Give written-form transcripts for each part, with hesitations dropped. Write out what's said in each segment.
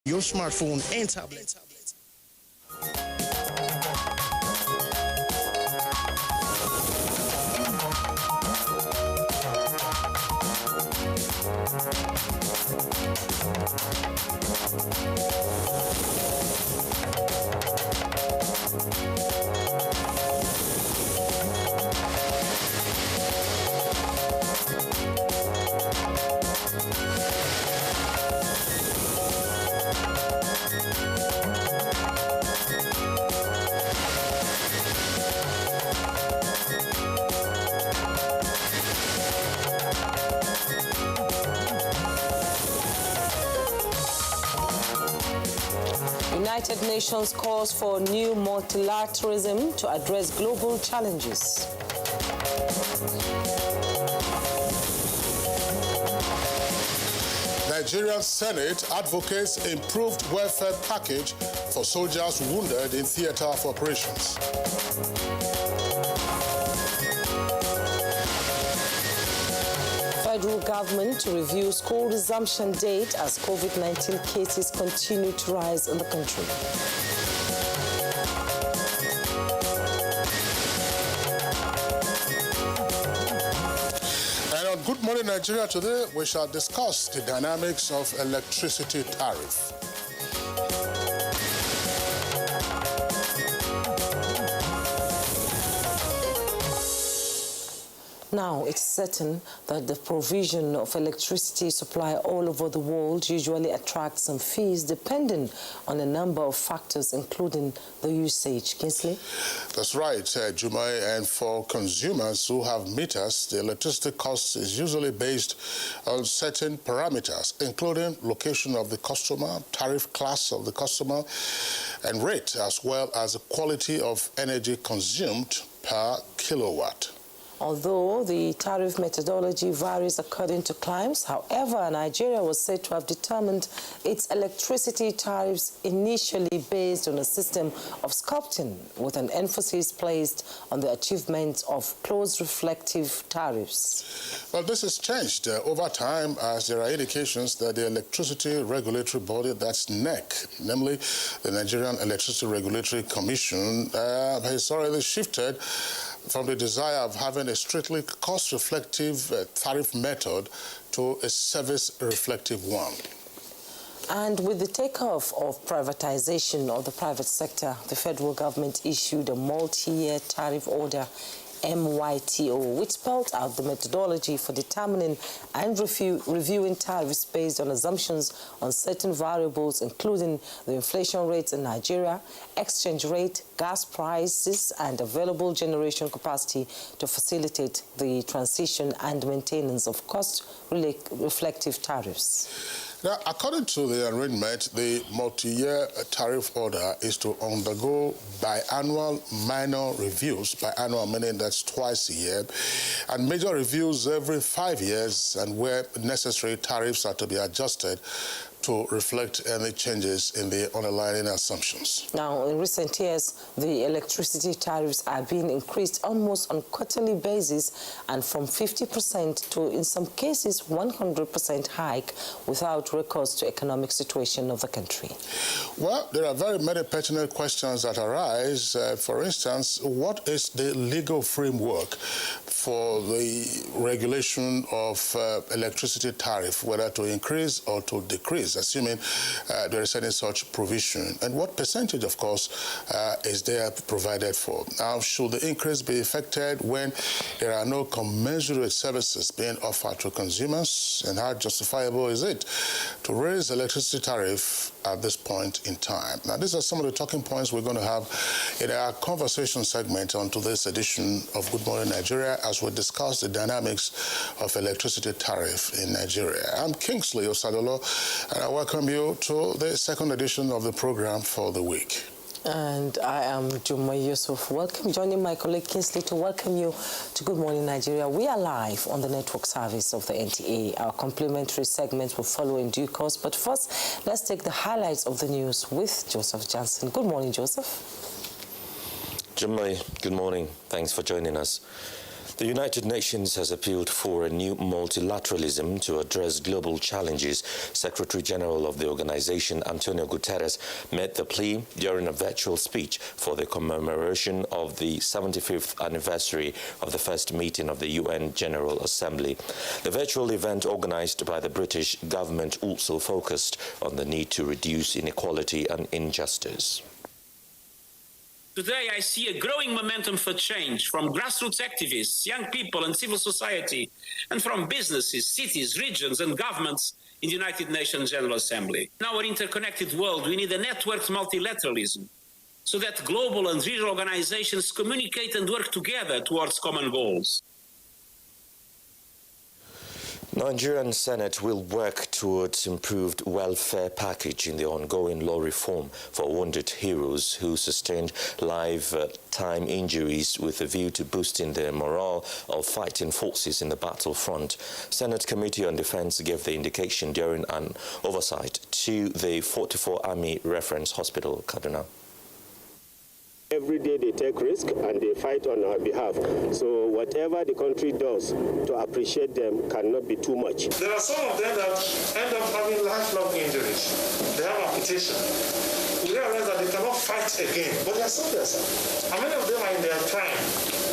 your smartphone and tablet. United Nations calls for new multilateralism to address global challenges. Nigerian Senate advocates improved welfare package for soldiers wounded in theater of operations. Federal government to review school resumption date as COVID-19 cases continue to rise in the country. And on Good Morning Nigeria today, we shall discuss the dynamics of electricity tariff. Now, it's certain that the provision of electricity supply all over the world usually attracts some fees depending on a number of factors, including the usage. Kingsley? That's right, Jumai. And for consumers who have meters, the electricity cost is usually based on certain parameters, including location of the customer, tariff class of the customer, and rate, as well as the quality of energy consumed per kilowatt. Although the tariff methodology varies according to climes, however, Nigeria was said to have determined its electricity tariffs initially based on a system of sculpting, with an emphasis placed on the achievement of closed reflective tariffs. Well, this has changed over time, as there are indications that the electricity regulatory body, that's NEC, namely the Nigerian Electricity Regulatory Commission, has already shifted from the desire of having a strictly cost-reflective tariff method to a service-reflective one. And with the takeoff of privatization of the private sector, the federal government issued a multi-year tariff order, MYTO, which spelled out the methodology for determining and reviewing tariffs based on assumptions on certain variables, including the inflation rates in Nigeria, exchange rate, gas prices, and available generation capacity to facilitate the transition and maintenance of cost-reflective tariffs. Now, according to the arrangement, the multi-year tariff order is to undergo biannual minor reviews, biannual meaning that's twice a year, and major reviews every 5 years, and where necessary, tariffs are to be adjusted to reflect any changes in the underlying assumptions. Now, in recent years, the electricity tariffs are being increased almost on a quarterly basis, and from 50% to, in some cases, 100% hike without recourse to economic situation of the country. Well, there are very many pertinent questions that arise. For instance, what is the legal framework for the regulation of electricity tariff, whether to increase or to decrease, assuming there is any such provision? And what percentage, of course, is there provided for? Now, should the increase be effected when there are no commensurate services being offered to consumers? And how justifiable is it to raise electricity tariff at this point in time? Now, these are some of the talking points we're going to have in our conversation segment on today's edition of Good Morning Nigeria, as we discuss the dynamics of electricity tariff in Nigeria. I'm Kingsley Osadolo, and I welcome you to the second edition of the program for the week. And I am Juma Yusuf. Welcome, joining my colleague Kingsley to welcome you to Good Morning Nigeria. We are live on the network service of the NTA. Our complimentary segments will follow in due course. But first, let's take the highlights of the news with Joseph Johnson. Good morning, Joseph. Jumai, good morning. Thanks for joining us. The United Nations has appealed for a new multilateralism to address global challenges. Secretary General of the organization, Antonio Guterres, made the plea during a virtual speech for the commemoration of the 75th anniversary of the first meeting of the UN General Assembly. The virtual event organized by the British government also focused on the need to reduce inequality and injustice. Today, I see a growing momentum for change from grassroots activists, young people and civil society, and from businesses, cities, regions and governments in the United Nations General Assembly. In our interconnected world, we need a networked multilateralism so that global and regional organizations communicate and work together towards common goals. Nigerian Senate will work towards improved welfare package in the ongoing law reform for wounded heroes who sustained lifetime injuries with a view to boosting the morale of fighting forces in the battlefront. Senate Committee on Defense gave the indication during an oversight to the 44 Army Reference Hospital, Kaduna. Every day they take risk and they fight on our behalf. So whatever the country does to appreciate them cannot be too much. There are some of them that end up having lifelong injuries. They have amputation. We realize that they cannot fight again, but they are soldiers. And many of them are in their prime,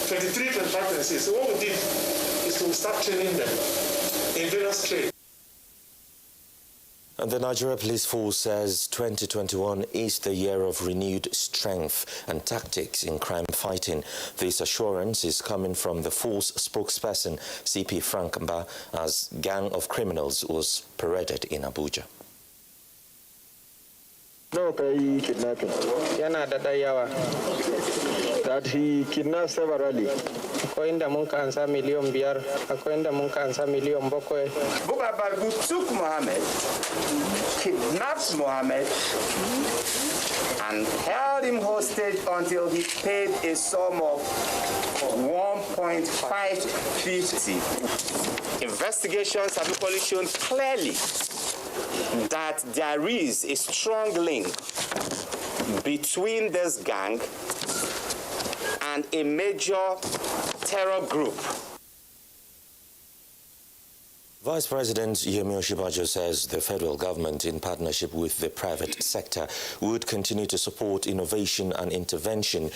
23, 25, 26. So what we did is to start training them in various trades. And the Nigeria Police Force says 2021 is the year of renewed strength and tactics in crime fighting. This assurance is coming from the force spokesperson, CP Frank Mba, as gang of criminals was paraded in Abuja. No pay kidnapping. Yana da yawa that he kidnapped severally. Akwai inda mun ka ansa miliyan 5, akwai inda mun ka ansa miliyan 7. Bugabargu took Mohammed, kidnapped Mohammed, and held him hostage until he paid a sum of 1.550. Investigations have equally shown clearly that there is a strong link between this gang and a major terror group. Vice President Yemi Osinbajo says the federal government, in partnership with the private sector, would continue to support innovation and intervention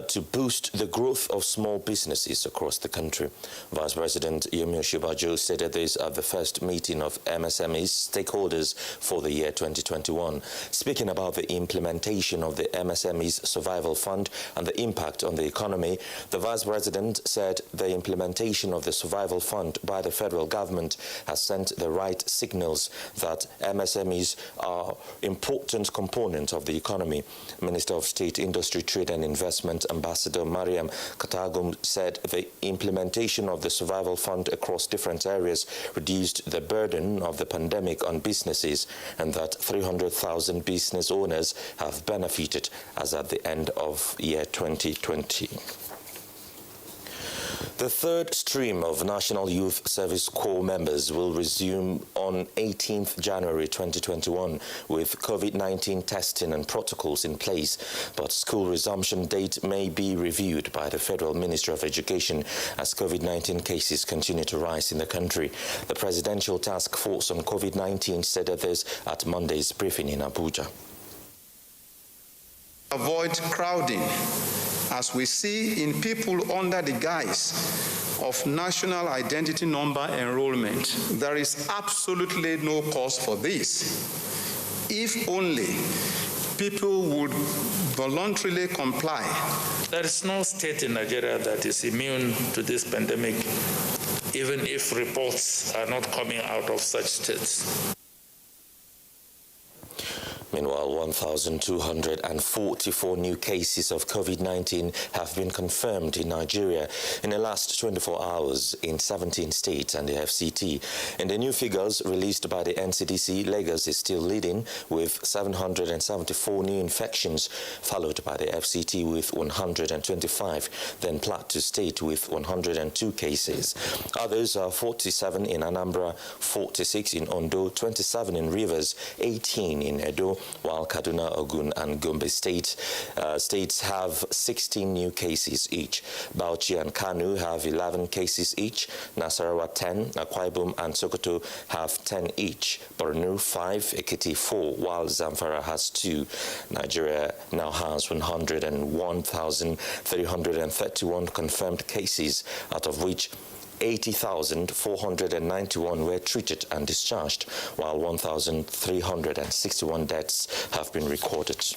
to boost the growth of small businesses across the country. Vice President Yemi Osinbajo stated this at the first meeting of MSMEs stakeholders for the year 2021. Speaking about the implementation of the MSMEs Survival Fund and the impact on the economy, the Vice President said the implementation of the Survival Fund by the federal government has sent the right signals that MSMEs are important component of the economy. Minister of State, Industry, Trade and Investment, Ambassador Mariam Katagum, said the implementation of the Survival Fund across different areas reduced the burden of the pandemic on businesses and that 300,000 business owners have benefited as at the end of year 2020. The third stream of National Youth Service Corps members will resume on 18th January 2021 with COVID-19 testing and protocols in place, but school resumption date may be reviewed by the Federal Ministry of Education as COVID-19 cases continue to rise in the country. The Presidential Task Force on COVID-19 stated this at Monday's briefing in Abuja. Avoid crowding, as we see in people under the guise of national identity number enrollment. There is absolutely no cause for this. If only people would voluntarily comply. There is no state in Nigeria that is immune to this pandemic, even if reports are not coming out of such states. Meanwhile, 1,244 new cases of COVID-19 have been confirmed in Nigeria in the last 24 hours in 17 states and the FCT. In the new figures released by the NCDC, Lagos is still leading with 774 new infections, followed by the FCT with 125, then Plateau State with 102 cases. Others are 47 in Anambra, 46 in Ondo, 27 in Rivers, 18 in Edo, while Kaduna, Ogun, and Gombe states have 16 new cases each. Bauchi and Kanu have 11 cases each. Nasarawa 10, Akwa Ibom and Sokoto have 10 each. Borno 5, Ekiti 4, while Zamfara has 2. Nigeria now has 101,331 confirmed cases, out of which 80,491 were treated and discharged, while 1,361 deaths have been recorded.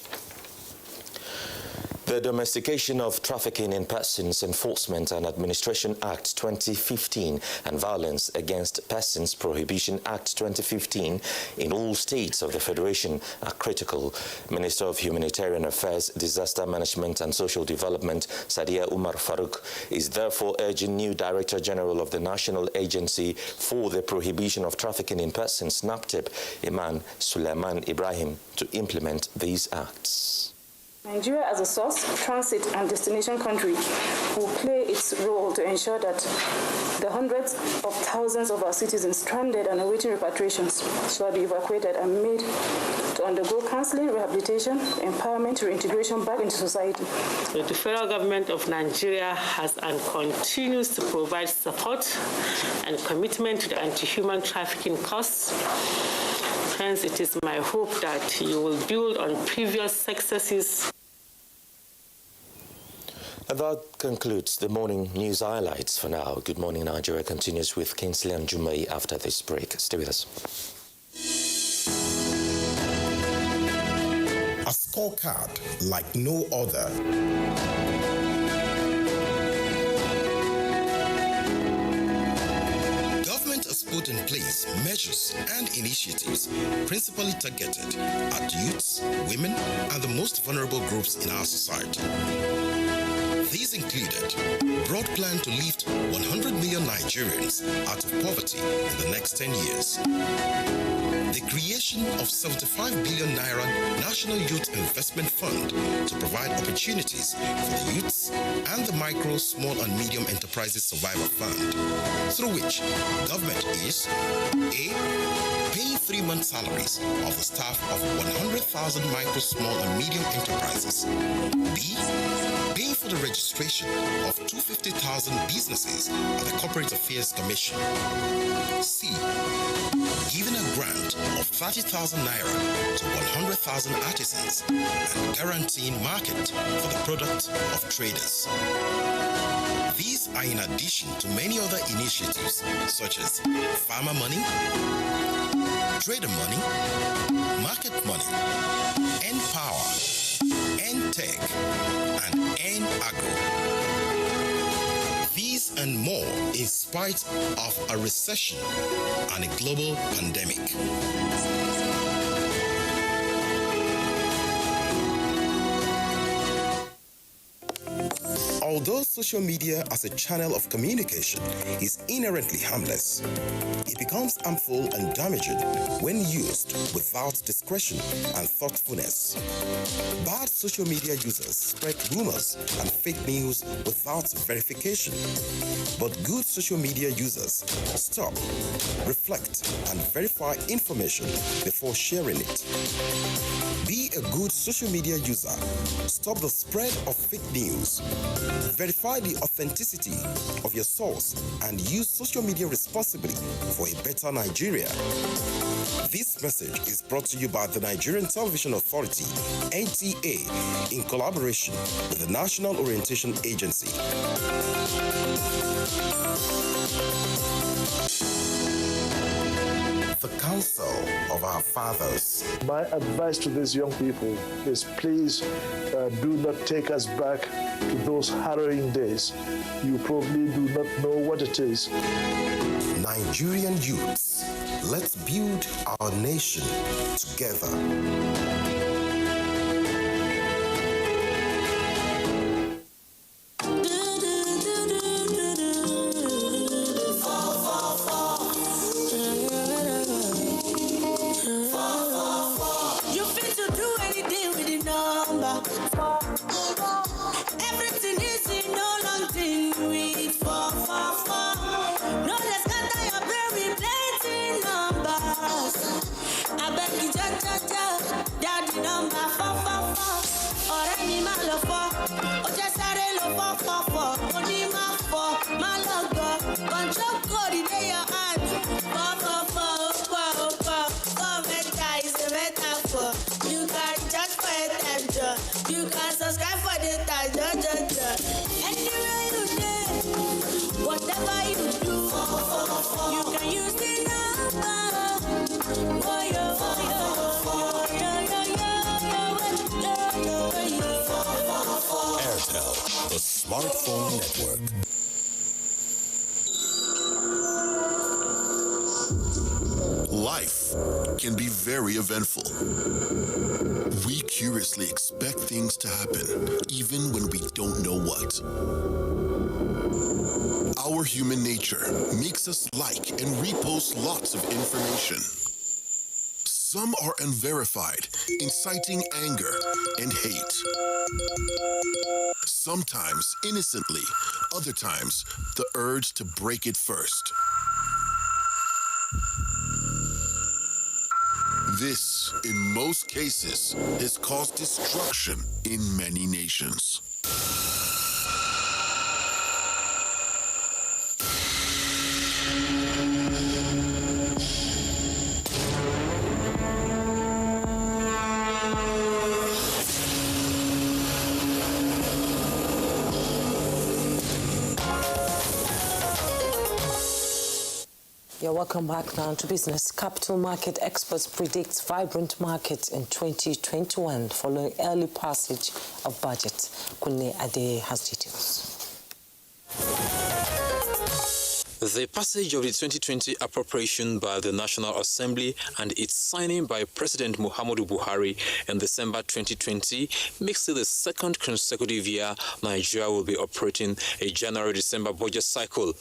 The Domestication of Trafficking in Persons Enforcement and Administration Act 2015 and Violence Against Persons Prohibition Act 2015 in all states of the Federation are critical. Minister of Humanitarian Affairs, Disaster Management and Social Development, Sadia Umar Farouk, is therefore urging new Director General of the National Agency for the Prohibition of Trafficking in Persons, NAPTIP, Iman Suleiman Ibrahim, to implement these acts. Nigeria, as a source, transit, and destination country, will play its role to ensure that the hundreds of thousands of our citizens stranded and awaiting repatriations shall be evacuated and made to undergo counseling, rehabilitation, empowerment, reintegration back into society. The federal government of Nigeria has and continues to provide support and commitment to the anti-human trafficking cause. Hence, it is my hope that you will build on previous successes. And that concludes the morning news highlights for now. Good Morning Nigeria continues with Kingsley and Jumei after this break. Stay with us. A scorecard like no other. Put in place measures and initiatives principally targeted at youths, women, and the most vulnerable groups in our society. These included broad plan to lift 100 million Nigerians out of poverty in the next 10 years. The creation of 75 billion naira National Youth Investment Fund to provide opportunities for the youths, and the Micro, Small and Medium Enterprises Survivor Fund, through which government is A. paying 3-month salaries of the staff of 100,000 micro, small and medium enterprises. B. paying for the registration of 250,000 businesses at the Corporate Affairs Commission. C. giving a grant of 30,000 naira to 100,000 artisans and guaranteeing market for the product of traders. These are in addition to many other initiatives such as farmer money, trader money, market money, N-Power, N-Tech, and N-Agro. These and more in spite of a recession and a global pandemic. Although social media as a channel of communication is inherently harmless, it becomes harmful and damaging when used without discretion and thoughtfulness. Bad social media users spread rumors and fake news without verification. But good social media users stop, reflect, and verify information before sharing it. Be a good social media user. Stop the spread of fake news. Verify the authenticity of your source and use social media responsibly for a better Nigeria. This message is brought to you by the Nigerian Television Authority, NTA, in collaboration with the National Orientation Agency. The Council of Our Fathers. My advice to these young people is please do not take us back to those harrowing days. You probably do not know what it is. Nigerian youths, let's build our nation together. I beg you, ja, ja, ja. for. You can charge for attention. You can subscribe for the time. Anywhere you did, whatever you do, you can use the number. Airtel, the smartphone network. Life can be very eventful. We curiously expect things to happen, even when we don't know what. Our human nature makes us like and repost lots of information. Some are unverified, inciting anger and hate. Sometimes innocently, other times the urge to break it first. This, in most cases, has caused destruction in many nations. You're welcome back now to business. Capital market experts predict vibrant markets in 2021 following early passage of budget. Kunle Ade has details. The passage of the 2020 appropriation by the National Assembly and its signing by President Muhammadu Buhari in December 2020 makes it the second consecutive year Nigeria will be operating a January-December budget cycle.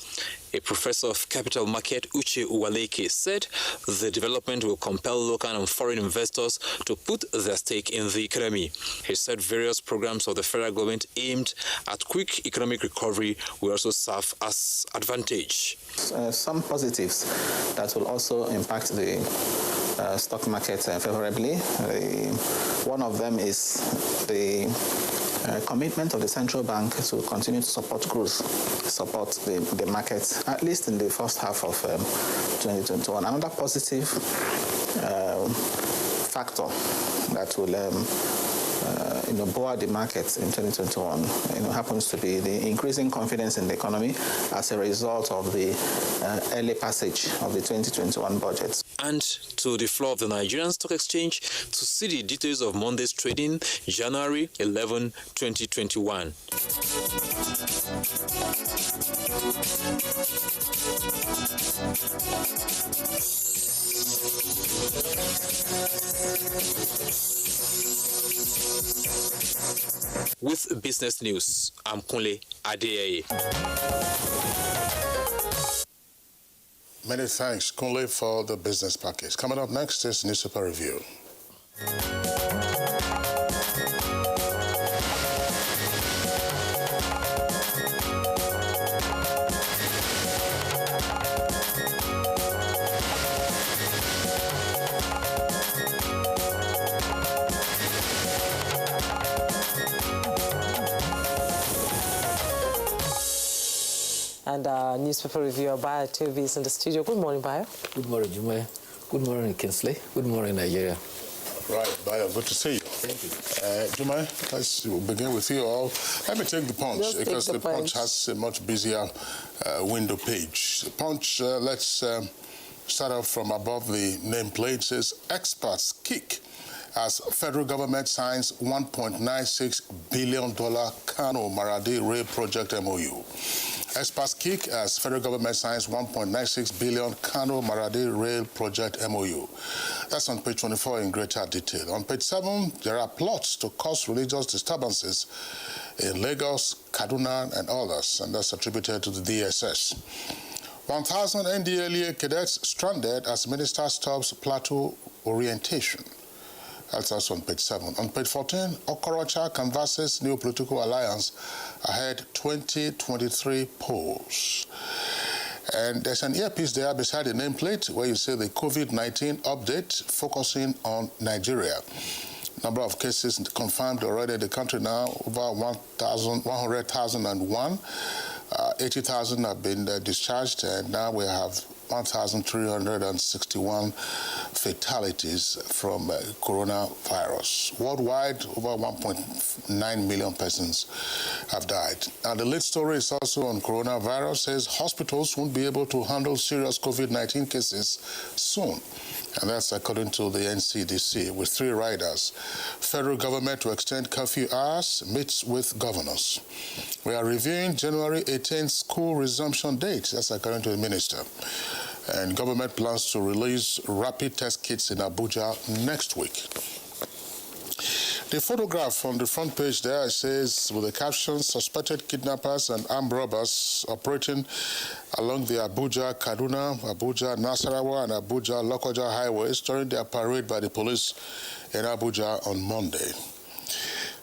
A professor of capital market, Uche Uwaleke, said the development will compel local and foreign investors to put their stake in the economy. He said various programs of the federal government aimed at quick economic recovery will also serve as advantage. Some positives that will also impact the stock market favorably. One of them is the commitment of the central bank to continue to support growth, support the market, at least in the first half of 2021. Another positive factor that will buoy the markets in 2021, happens to be the increasing confidence in the economy as a result of the early passage of the 2021 budget. And to the floor of the Nigerian Stock Exchange to see the details of Monday's trading, January 11, 2021. With business news, I'm Kunle Adeyeye. Many thanks, Kunle, for the business package. Coming up next is Newspaper Review. And our newspaper reviewer, Bayo TV, is in the studio. Good morning, Bayo. Good morning, Jumai. Good morning, Kinsley. Good morning, Nigeria. Right, Bayo, good to see you. Thank you. Jumai, let's begin with you all. Let me take the Punch, Just because the Punch has a much busier window page. The Punch, let's start off from above the nameplate. It says, experts kick as federal government signs $1.96 billion Kano Maradi Rail Project MOU. Experts kick as federal government signs $1.96 billion Kano Maradi Rail Project MOU. That's on page 24 in greater detail. On page 7, there are plots to cause religious disturbances in Lagos, Kaduna, and others, and that's attributed to the DSS. 1,000 NDLEA cadets stranded as minister stops plateau orientation. That's also on page 7. On page 14, Okorocha canvasses new political alliance ahead 2023 polls. And there's an earpiece there beside the nameplate where you see the COVID-19 update focusing on Nigeria. Number of cases confirmed already in the country now, over 100,001. 80,000 have been discharged, and now we have 1,361 fatalities from coronavirus. Worldwide, over 1.9 million persons have died. And the lead story is also on coronavirus, says hospitals won't be able to handle serious COVID-19 cases soon. And that's according to the NCDC, with 3 riders. Federal government to extend curfew hours meets with governors. We are reviewing January 18th school resumption date. That's according to the minister. And government plans to release rapid test kits in Abuja next week. The photograph on the front page there says, with the caption, suspected kidnappers and armed robbers operating along the Abuja, Kaduna, Abuja, Nasarawa, and Abuja, Lokoja highways during their parade by the police in Abuja on Monday.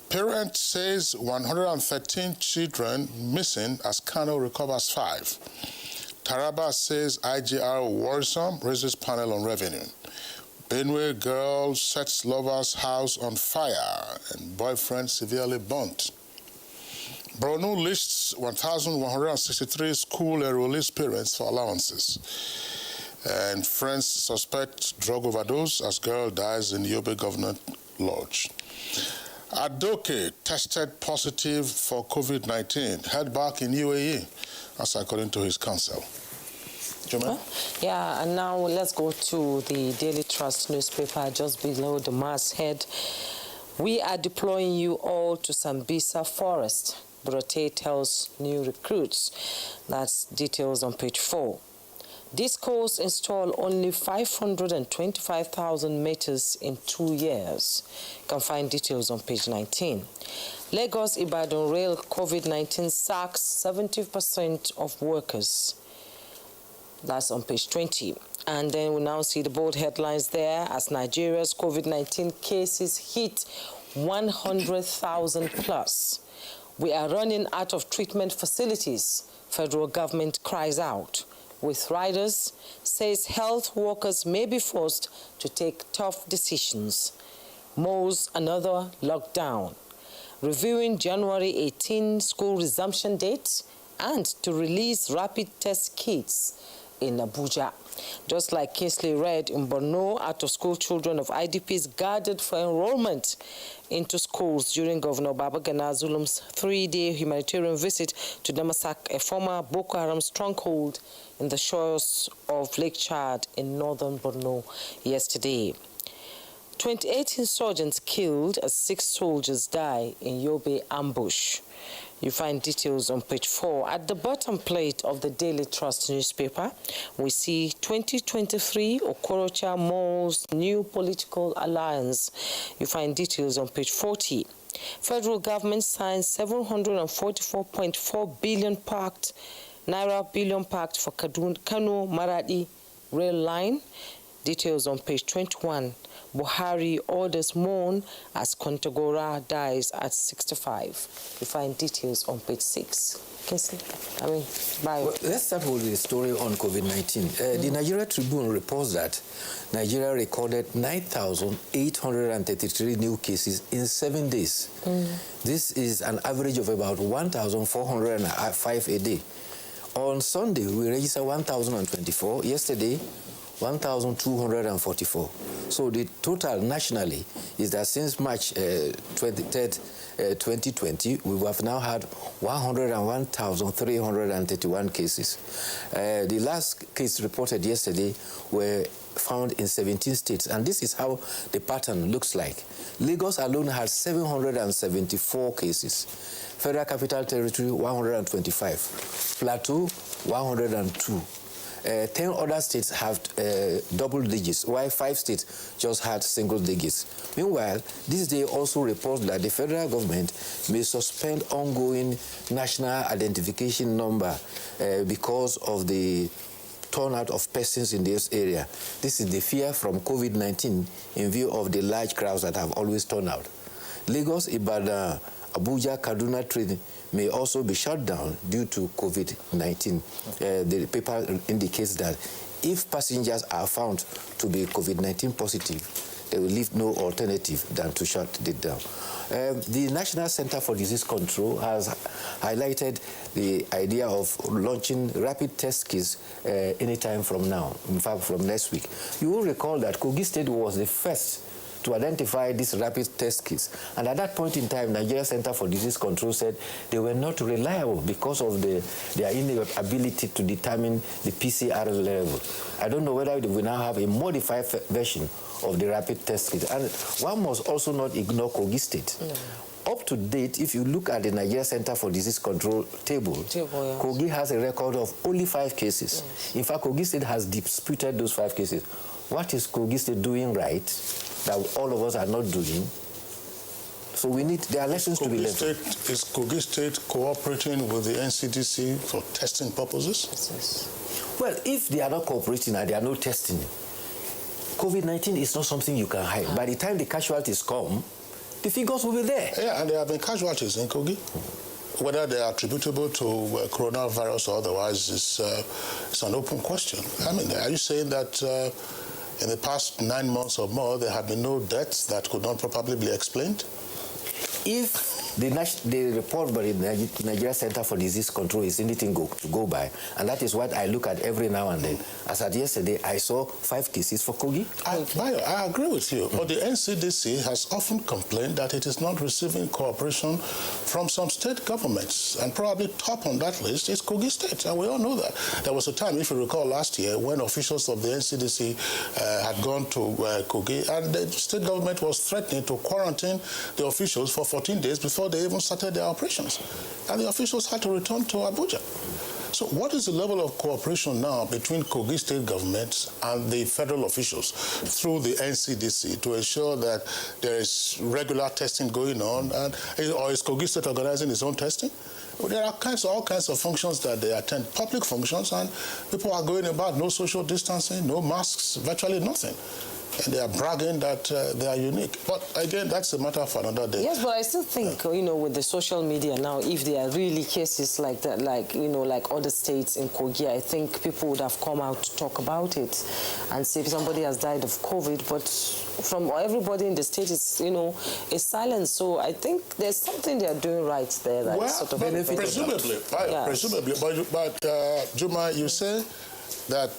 Parent says 113 children missing as Kano recovers 5. Taraba says IGR worrisome, raises panel on revenue. Benue girl sets lover's house on fire and boyfriend severely burnt. Borno lists 1,163 school enrollees' parents for allowances. And friends suspect drug overdose as girl dies in Yobe Government Lodge. Adoke tested positive for COVID-19, head back in UAE, as according to his counsel. Yeah, and now let's go to the Daily Trust newspaper just below the masthead. We are deploying you all to Sambisa Forest, Brote tells new recruits. That's details on page 4. Discourse install only 525,000 meters in 2 years. You can find details on page 19. Lagos Ibadan Rail COVID-19 sacks 70% of workers. That's on page 20. And then we now see the bold headlines there as Nigeria's COVID-19 cases hit 100,000 plus. We are running out of treatment facilities, federal government cries out. With riders, says health workers may be forced to take tough decisions. Mows another lockdown. Reviewing January 18 school resumption dates and to release rapid test kits in Abuja. Just like Kingsley read, in Borno, out-of-school children of IDPs gathered for enrollment into schools during Governor Babagana Zulum's 3-day humanitarian visit to Damasak, a former Boko Haram stronghold in the shores of Lake Chad in northern Borno yesterday. 28 insurgents killed as 6 soldiers die in Yobe ambush. You find details on page 4. At the bottom plate of the Daily Trust newspaper, we see 2023 Okorocha Mall's new political alliance. You find details on page 40. Federal government signs 744.4 billion Naira billion pact for Kano Maradi rail line. Details on page 21. Buhari orders mourn as Kontagora dies at 65. You find details on page 6. Well, let's start with the story on COVID-19. The Nigeria Tribune reports that Nigeria recorded 9,833 new cases in 7 days. This is an average of about 1,405 a day. On Sunday, we registered 1,024. Yesterday, 1,244. So the total nationally is that since March 23rd, 2020, we have now had 101,331 cases. The last case reported yesterday were found in 17 states, and this is how the pattern looks like. Lagos alone has 774 cases. Federal Capital Territory, 125. Plateau, 102. 10 other states have double digits, while 5 states just had single digits. Meanwhile, this day also reports that the federal government may suspend ongoing national identification number because of the turnout of persons in this area. This is the fear from COVID-19 in view of the large crowds that have always turned out. Lagos, Ibadan, Abuja, Kaduna trade may also be shut down due to COVID-19. The paper indicates that if passengers are found to be COVID-19 positive, they will leave no alternative than to shut it down. The National Center for Disease Control has highlighted the idea of launching rapid test kits anytime from now, in fact from next week. You will recall that Kogi State was the first to identify these rapid test kits. And at that point in time, Nigeria Center for Disease Control said they were not reliable because of their inability to determine the PCR level. I don't know whether we now have a modified version of the rapid test kit. And one must also not ignore Kogi State. No. Up to date, if you look at the Nigeria Center for Disease Control table, yes. Kogi has a record of only 5 cases. Yes. In fact, Kogi State has disputed those 5 cases. What is Kogi State doing right that all of us are not doing? So we need, there are lessons to be learned. Is Kogi State cooperating with the NCDC for testing purposes? Yes. Well, if they are not cooperating and they are not testing, COVID-19 is not something you can hide. By the time the casualties come, the figures will be there. Yeah, and there have been casualties in Kogi. Whether they are attributable to coronavirus or otherwise is an open question. I mean, are you saying that in the past 9 months or more, there have been no deaths that could not probably be explained? If the report by the Nigeria Center for Disease Control is anything to go by, and that is what I look at every now and then. As at yesterday, I saw 5 cases for Kogi. I agree with you, but the NCDC has often complained that it is not receiving cooperation from some state governments, and probably top on that list is Kogi State, and we all know that. There was a time, if you recall last year, when officials of the NCDC had gone to Kogi, and the state government was threatening to quarantine the officials for 14 days before they even started their operations. And the officials had to return to Abuja. So what is the level of cooperation now between Kogi State government and the federal officials through the NCDC to ensure that there is regular testing going on? Or is Kogi State organizing its own testing? Well, there are all kinds of functions that they attend, public functions, and people are going about no social distancing, no masks, virtually nothing. And they are bragging that they are unique. But again, that's a matter for another day. Yes, but I still think, with the social media now, if there are really cases like that, like other states in Kogi, I think people would have come out to talk about it and say if somebody has died of COVID, but from everybody in the state, it's, it's silent. So I think there's something they're doing right there. That sort of presumably, but Juma, you say that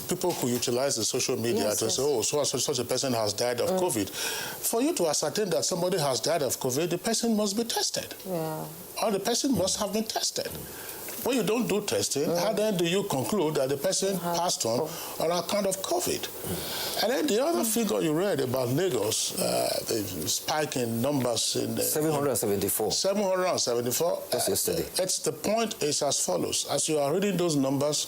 people who utilize the social media to say, oh, such a person has died of COVID. For you to ascertain that somebody has died of COVID, the person must be tested. Yeah. Or the person must have been tested. When you don't do testing, how then do you conclude that the person passed on account of COVID? And then the other figure you read about Lagos, the spike in numbers in 774. 774. That's yesterday. The point is as follows. As you are reading those numbers,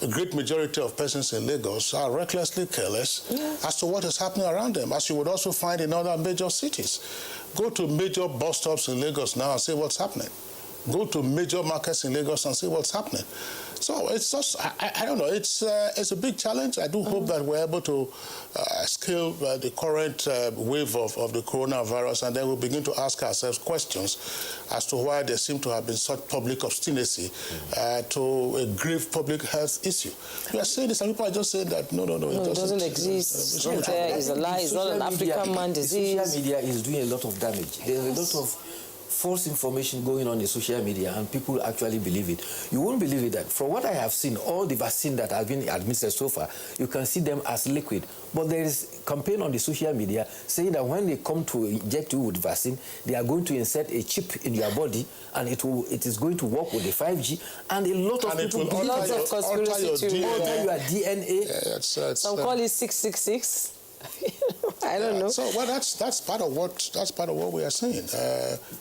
a great majority of persons in Lagos are recklessly careless as to what is happening around them, as you would also find in other major cities. Go to major bus stops in Lagos now and see what's happening. Go to major markets in Lagos and see what's happening. So it's just, I don't know, it's a big challenge. I do hope that we're able to scale the current wave of the coronavirus, and then we'll begin to ask ourselves questions as to why there seem to have been such public obstinacy to a grave public health issue. We are saying this, and people are just saying that, no, it doesn't exist. It's a lie. It's not an African man disease. Social media is doing a lot of damage. There's a lot of false information going on in social media, and people actually believe it. You won't believe it that, from what I have seen, all the vaccine that have been administered so far, you can see them as liquid. But there is a campaign on the social media saying that when they come to inject you with vaccine, they are going to insert a chip in your body, and it is going to work with the 5G, and a lot of people believe lots of conspiracy to alter your DNA. Some call it 666. I don't know. So, well, that's part of what we are saying.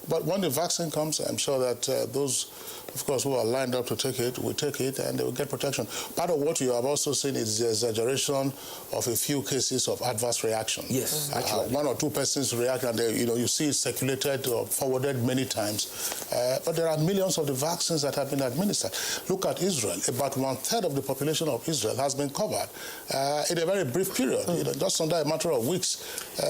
But when the vaccine comes, I'm sure that those, of course, who are lined up to take it will take it, and they will get protection. Part of what you have also seen is the exaggeration of a few cases of adverse reaction. Yes, one or two persons react, and you see it circulated or forwarded many times. But there are millions of the vaccines that have been administered. Look at Israel. About 1/3 of the population of Israel has been covered in a very brief period. Just under a matter of weeks,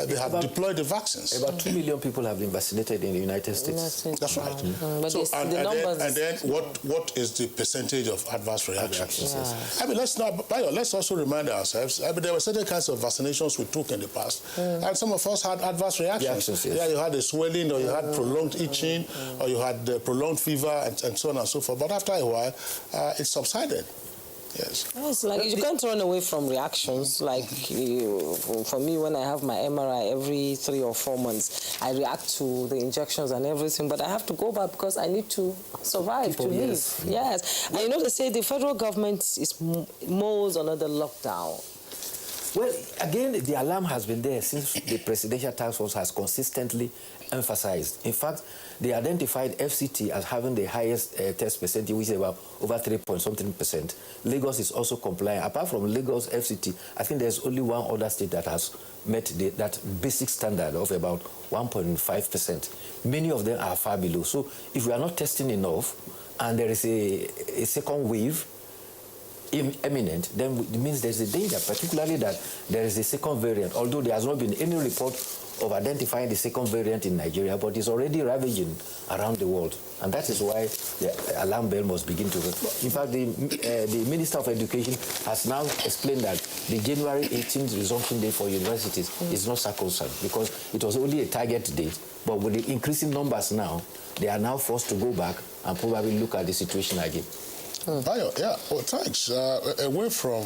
they have deployed the vaccines. About 2 million people have been vaccinated in the United States. That's right. But the numbers and then what is the percentage of adverse reactions? I mean, let's also remind ourselves, I mean, there were certain kinds of vaccinations we took in the past, and some of us had adverse reactions. Yeah, you had a swelling, or you had prolonged itching, or you had prolonged fever, and so on and so forth. But after a while, it subsided. Yes. It's like you can't run away from reactions. Like for me, when I have my MRI every 3 or 4 months, I react to the injections and everything, but I have to go back because I need to survive, to live. Yes. And you know, they say the federal government is more on the lockdown. Well, again, the alarm has been there since the Presidential Task Force has consistently emphasized. In fact, they identified FCT as having the highest test percentage, which is about over 3-point-something%. Lagos is also compliant. Apart from Lagos FCT, I think there's only one other state that has met that basic standard of about 1.5%. Many of them are far below. So if we are not testing enough and there is a second wave imminent, then it means there's a danger, particularly that there is a second variant, although there has not been any report of identifying the second variant in Nigeria, but it's already ravaging around the world. And that is why the alarm bell must begin to ring. In fact, the Minister of Education has now explained that the January 18th resumption day for universities is not sacrosanct, because it was only a target date. But with the increasing numbers now, they are now forced to go back and probably look at the situation again. Bayo, yeah, well, thanks. Away from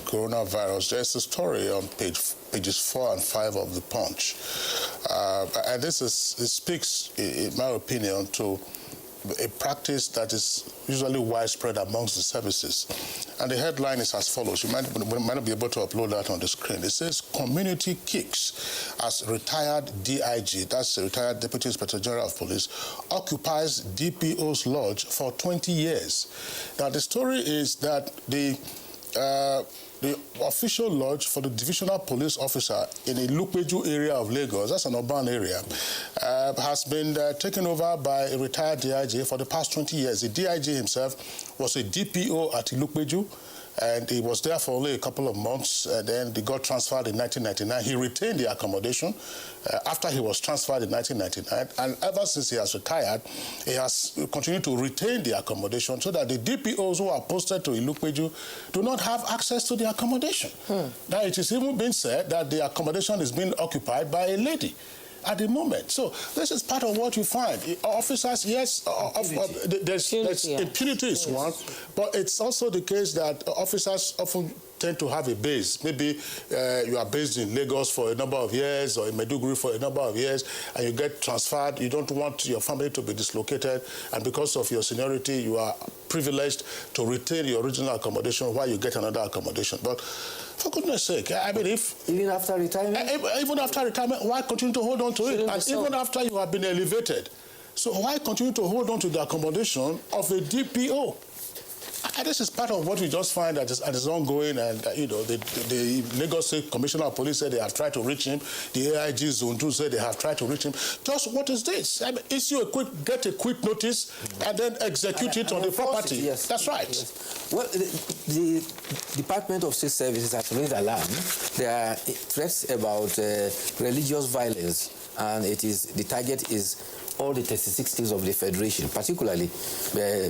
coronavirus, there's a story on pages 4 and 5 of the Punch, and it speaks, in my opinion, to a practice that is usually widespread amongst the services. And the headline is as follows. You might not be able to upload that on the screen. It says, community kicks as retired DIG, that's retired Deputy Inspector General of Police, occupies DPO's lodge for 20 years. Now, the story is that the official lodge for the divisional police officer in the Ilupeju area of Lagos, that's an urban area, has been taken over by a retired DIG for the past 20 years. The DIG himself was a DPO at Ilupeju, and he was there for only a couple of months, and then he got transferred in 1999. He retained the accommodation after he was transferred in 1999, and ever since he has retired, he has continued to retain the accommodation so that the DPOs who are posted to Ilupeju do not have access to the accommodation. Now, it is even been said that the accommodation is being occupied by a lady at the moment. So this is part of what you find. Officers, yes, there's impunity is one, but it's also the case that officers often tend to have a base. Maybe you are based in Lagos for a number of years or in Maiduguri for a number of years, and you get transferred. You don't want your family to be dislocated, and because of your seniority, you are privileged to retain your original accommodation while you get another accommodation. But for goodness sake, I mean, even after retirement? Even after retirement, why continue to hold on to it? And even after you have been elevated. So why continue to hold on to the accommodation of a DPO? And this is part of what we just find that is ongoing, and you know, the Lagos State Commissioner of Police said they have tried to reach him. The AIG Zone 2 said they have tried to reach him. Just what is this? I mean, get a quick notice and then execute it on the property. Yes, that's right. Yes. Well, the Department of State Services has raised alarm. There are threats about religious violence, and the target is all the 36 states of the Federation. Particularly,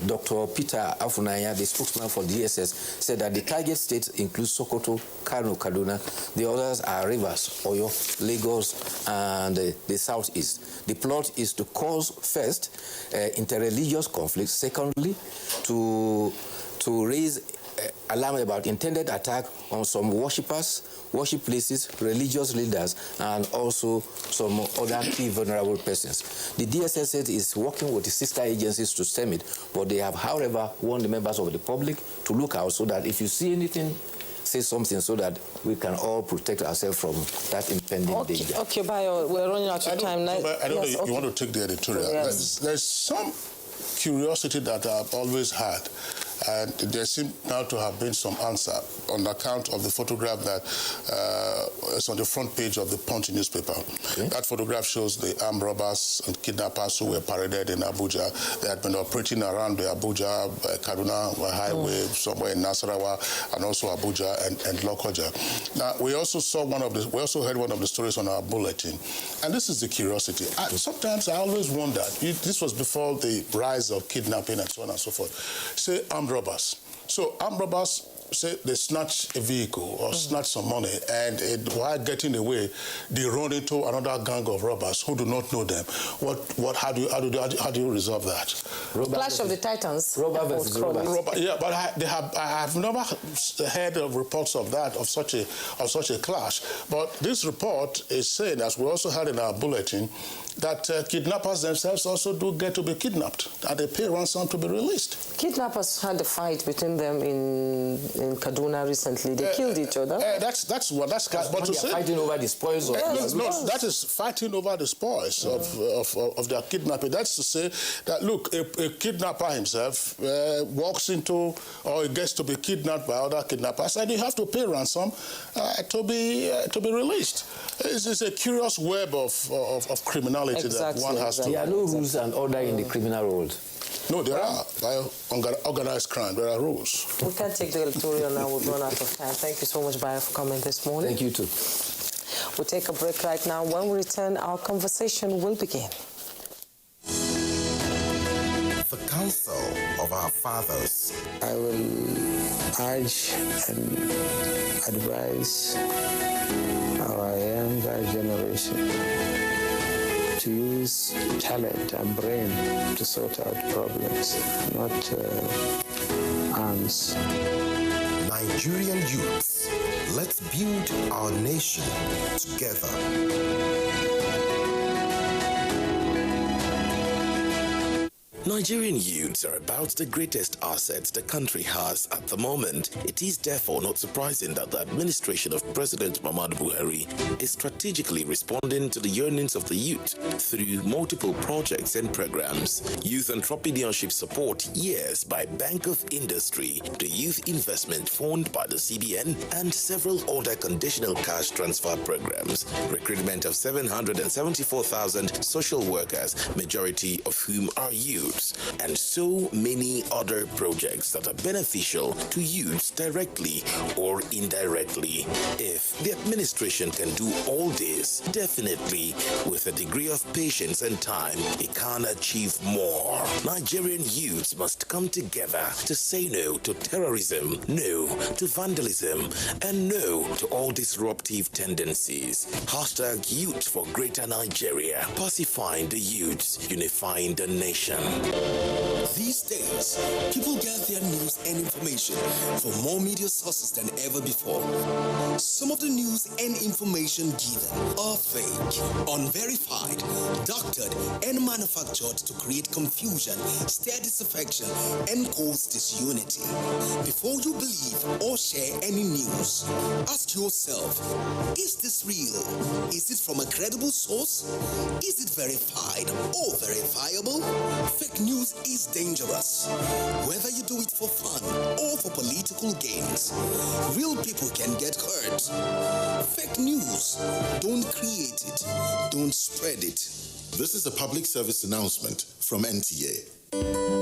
Dr. Peter Afunaya, the spokesman for DSS, said that the target states include Sokoto, Kano, Kaduna. The others are Rivers, Oyo, Lagos, and the Southeast. The plot is to cause, first, interreligious conflicts. Secondly, to raise alarm about intended attack on some worshippers, worship places, religious leaders, and also some other key vulnerable persons. The DSS said is working with the sister agencies to stem it, but they have, however, warned the members of the public to look out so that if you see anything, say something so that we can all protect ourselves from that impending danger. Okay, Bayo, we're running out of time now. I don't know, you want to take the editorial. Yes. There's some curiosity that I've always had. And there seems now to have been some answer on account of the photograph that is on the front page of the Punch newspaper. Okay. That photograph shows the armed robbers and kidnappers who were paraded in Abuja. They had been operating around the Abuja, Kaduna highway, somewhere in Nasarawa, and also Abuja and Lokoja. Now, we also heard one of the stories on our bulletin, and this is the curiosity. Sometimes I always wonder, this was before the rise of kidnapping and so on and so forth. Say armed robbers. So armed robbers, say they snatch a vehicle or snatch some money, and while getting away, they run into another gang of robbers who do not know them. How do you resolve that? Clash of the Titans. Robber versus robber. Yeah, but I have never heard of reports of that, of such a clash. But this report is saying, as we also had in our bulletin, that kidnappers themselves also do get to be kidnapped, and they pay ransom to be released. Kidnappers had a fight between them in Kaduna recently. They killed each other. That's but to say fighting over the spoils. That is fighting over the spoils of their kidnapping. That's to say that, look, a kidnapper himself walks into or gets to be kidnapped by other kidnappers, and you have to pay ransom to be released. It's a curious web of criminality that one has to. There are no rules and order in the criminal world. No, there are. By organized crime, there are rules. We can't take the editorial now. We've run out of time. Thank you so much, Bayo, for coming this morning. Thank you, too. We'll take a break right now. When we return, our conversation will begin. The counsel of our fathers. I will urge and advise our younger generation to use talent and brain to sort out problems, not arms. Nigerian youths, let's build our nation together. Nigerian youths are about the greatest assets the country has at the moment. It is therefore not surprising that the administration of President Muhammadu Buhari is strategically responding to the yearnings of the youth through multiple projects and programs. Youth entrepreneurship support years by Bank of Industry, the Youth Investment Fund by the CBN, and several other conditional cash transfer programs. Recruitment of 774,000 social workers, majority of whom are youth, and so many other projects that are beneficial to youths directly or indirectly. If the administration can do all this, definitely with a degree of patience and time, it can achieve more. Nigerian youths must come together to say no to terrorism, no to vandalism, and no to all disruptive tendencies. Hashtag Youth for Greater Nigeria. Pacifying the youths, unifying the nation. These days, people get their news and information from more media sources than ever before. Some of the news and information given are fake, unverified, doctored, and manufactured to create confusion, stir disaffection, and cause disunity. Before you believe or share any news, ask yourself, is this real? Is it from a credible source? Is it verified or verifiable? Fake news is dangerous, whether you do it for fun or for political gains. Real people can get hurt. Fake news, don't create it, don't spread it. This is a public service announcement from NTA.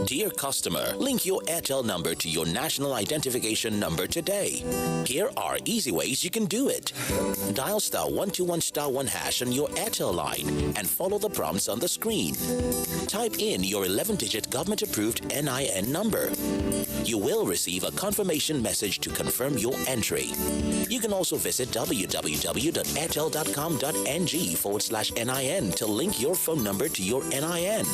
Dear customer, link your Airtel number to your national identification number today. Here are easy ways you can do it. Dial *121*1# on your Airtel line and follow the prompts on the screen. Type in your 11-digit government-approved NIN number. You will receive a confirmation message to confirm your entry. You can also visit www.airtel.com.ng/NIN to link your phone number to your NIN.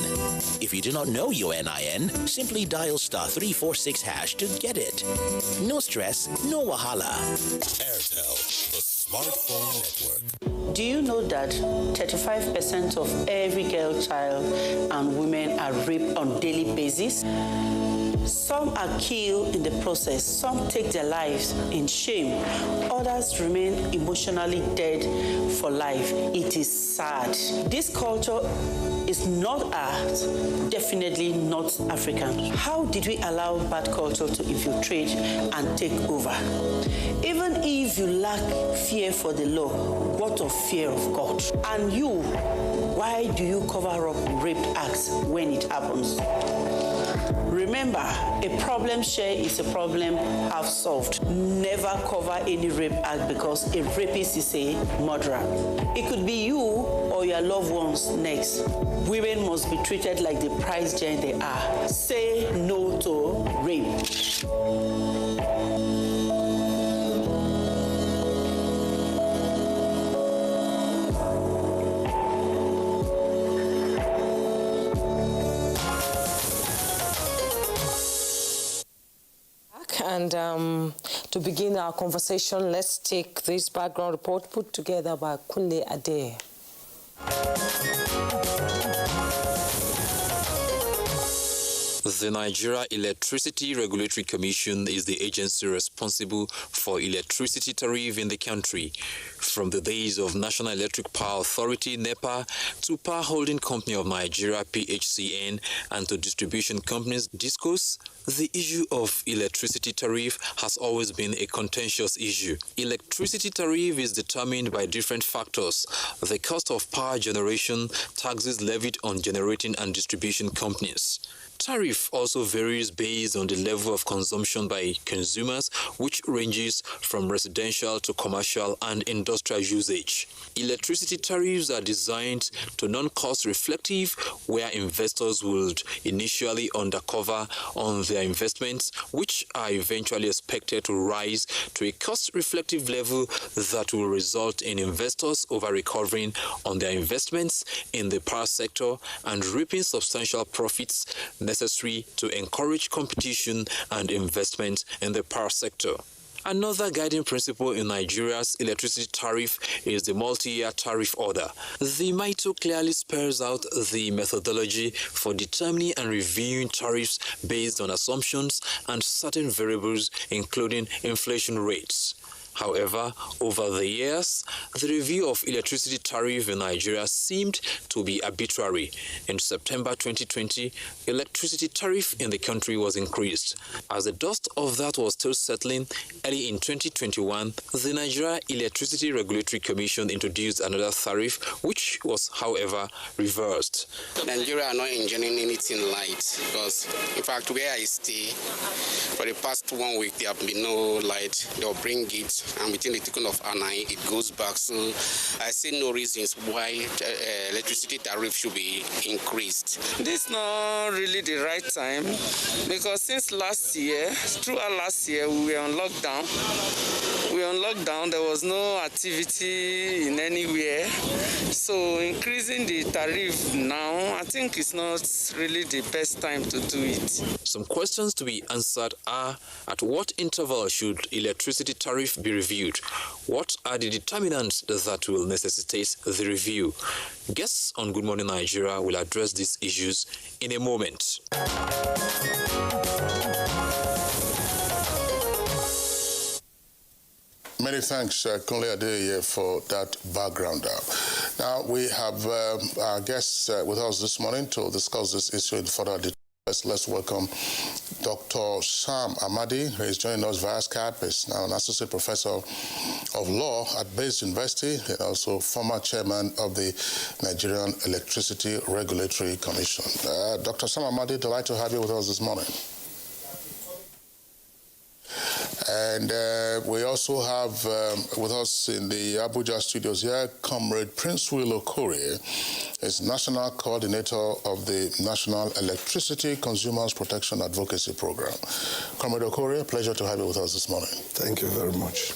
If you do not know your NIN, simply dial *346# to get it. No stress, no wahala. Airtel, the smartphone network. Do you know that 35% of every girl child and women are raped on a daily basis? Some are killed in the process, some take their lives in shame, others remain emotionally dead for life. It is sad. This culture is not ours, definitely not African. How did we allow bad culture to infiltrate and take over? Even if you lack fear for the law, what of fear of God? And you, why do you cover up rape acts when it happens? Remember, a problem shared is a problem half solved. Never cover any rape act because a rapist is a murderer. It could be you or your loved ones next. Women must be treated like the prize gem they are. Say no to rape. And to begin our conversation, let's take this background report put together by Kunle Ade. The Nigeria Electricity Regulatory Commission is the agency responsible for electricity tariff in the country. From the days of National Electric Power Authority, NEPA, to Power Holding Company of Nigeria, PHCN, and to distribution companies, DISCOs, the issue of electricity tariff has always been a contentious issue. Electricity tariff is determined by different factors: the cost of power generation, taxes levied on generating and distribution companies. Tariff also varies based on the level of consumption by consumers, which ranges from residential to commercial and industrial usage. Electricity tariffs are designed to non-cost reflective, where investors would initially undercover on their investments, which are eventually expected to rise to a cost-reflective level that will result in investors over-recovering on their investments in the power sector and reaping substantial profits necessary to encourage competition and investment in the power sector. Another guiding principle in Nigeria's electricity tariff is the multi-year tariff order. The MITO clearly spells out the methodology for determining and reviewing tariffs based on assumptions and certain variables, including inflation rates. However, over the years, the review of electricity tariff in Nigeria seemed to be arbitrary. In September 2020, electricity tariff in the country was increased. As the dust of that was still settling, early in 2021, the Nigeria Electricity Regulatory Commission introduced another tariff, which was, however, reversed. Nigeria are not enjoying anything light because, in fact, where I stay, for the past 1 week, there have been no light. They'll bring it, and within the tickle of an eye, it goes back. So I see no reasons why electricity tariff should be increased. This is not really the right time because since last year, throughout last year, we were on lockdown. There was no activity in anywhere. So increasing the tariff now, I think it's not really the best time to do it. Some questions to be answered are: at what interval should electricity tariff be reviewed? What are the determinants that will necessitate the review? Guests on Good Morning Nigeria will address these issues in a moment. Many thanks, Kunle Ade, for that background. Now, we have our guests with us this morning to discuss this issue in further detail. Let's welcome Dr. Sam Amadi, who is joining us via Skype. He's now an associate professor of law at Bayes University and also former chairman of the Nigerian Electricity Regulatory Commission. Dr. Sam Amadi, delighted to have you with us this morning. And we also have with us in the Abuja studios here, Comrade Prince Will Okorie, is National Coordinator of the National Electricity Consumers Protection Advocacy Program. Comrade Okorie, pleasure to have you with us this morning. Thank you very much.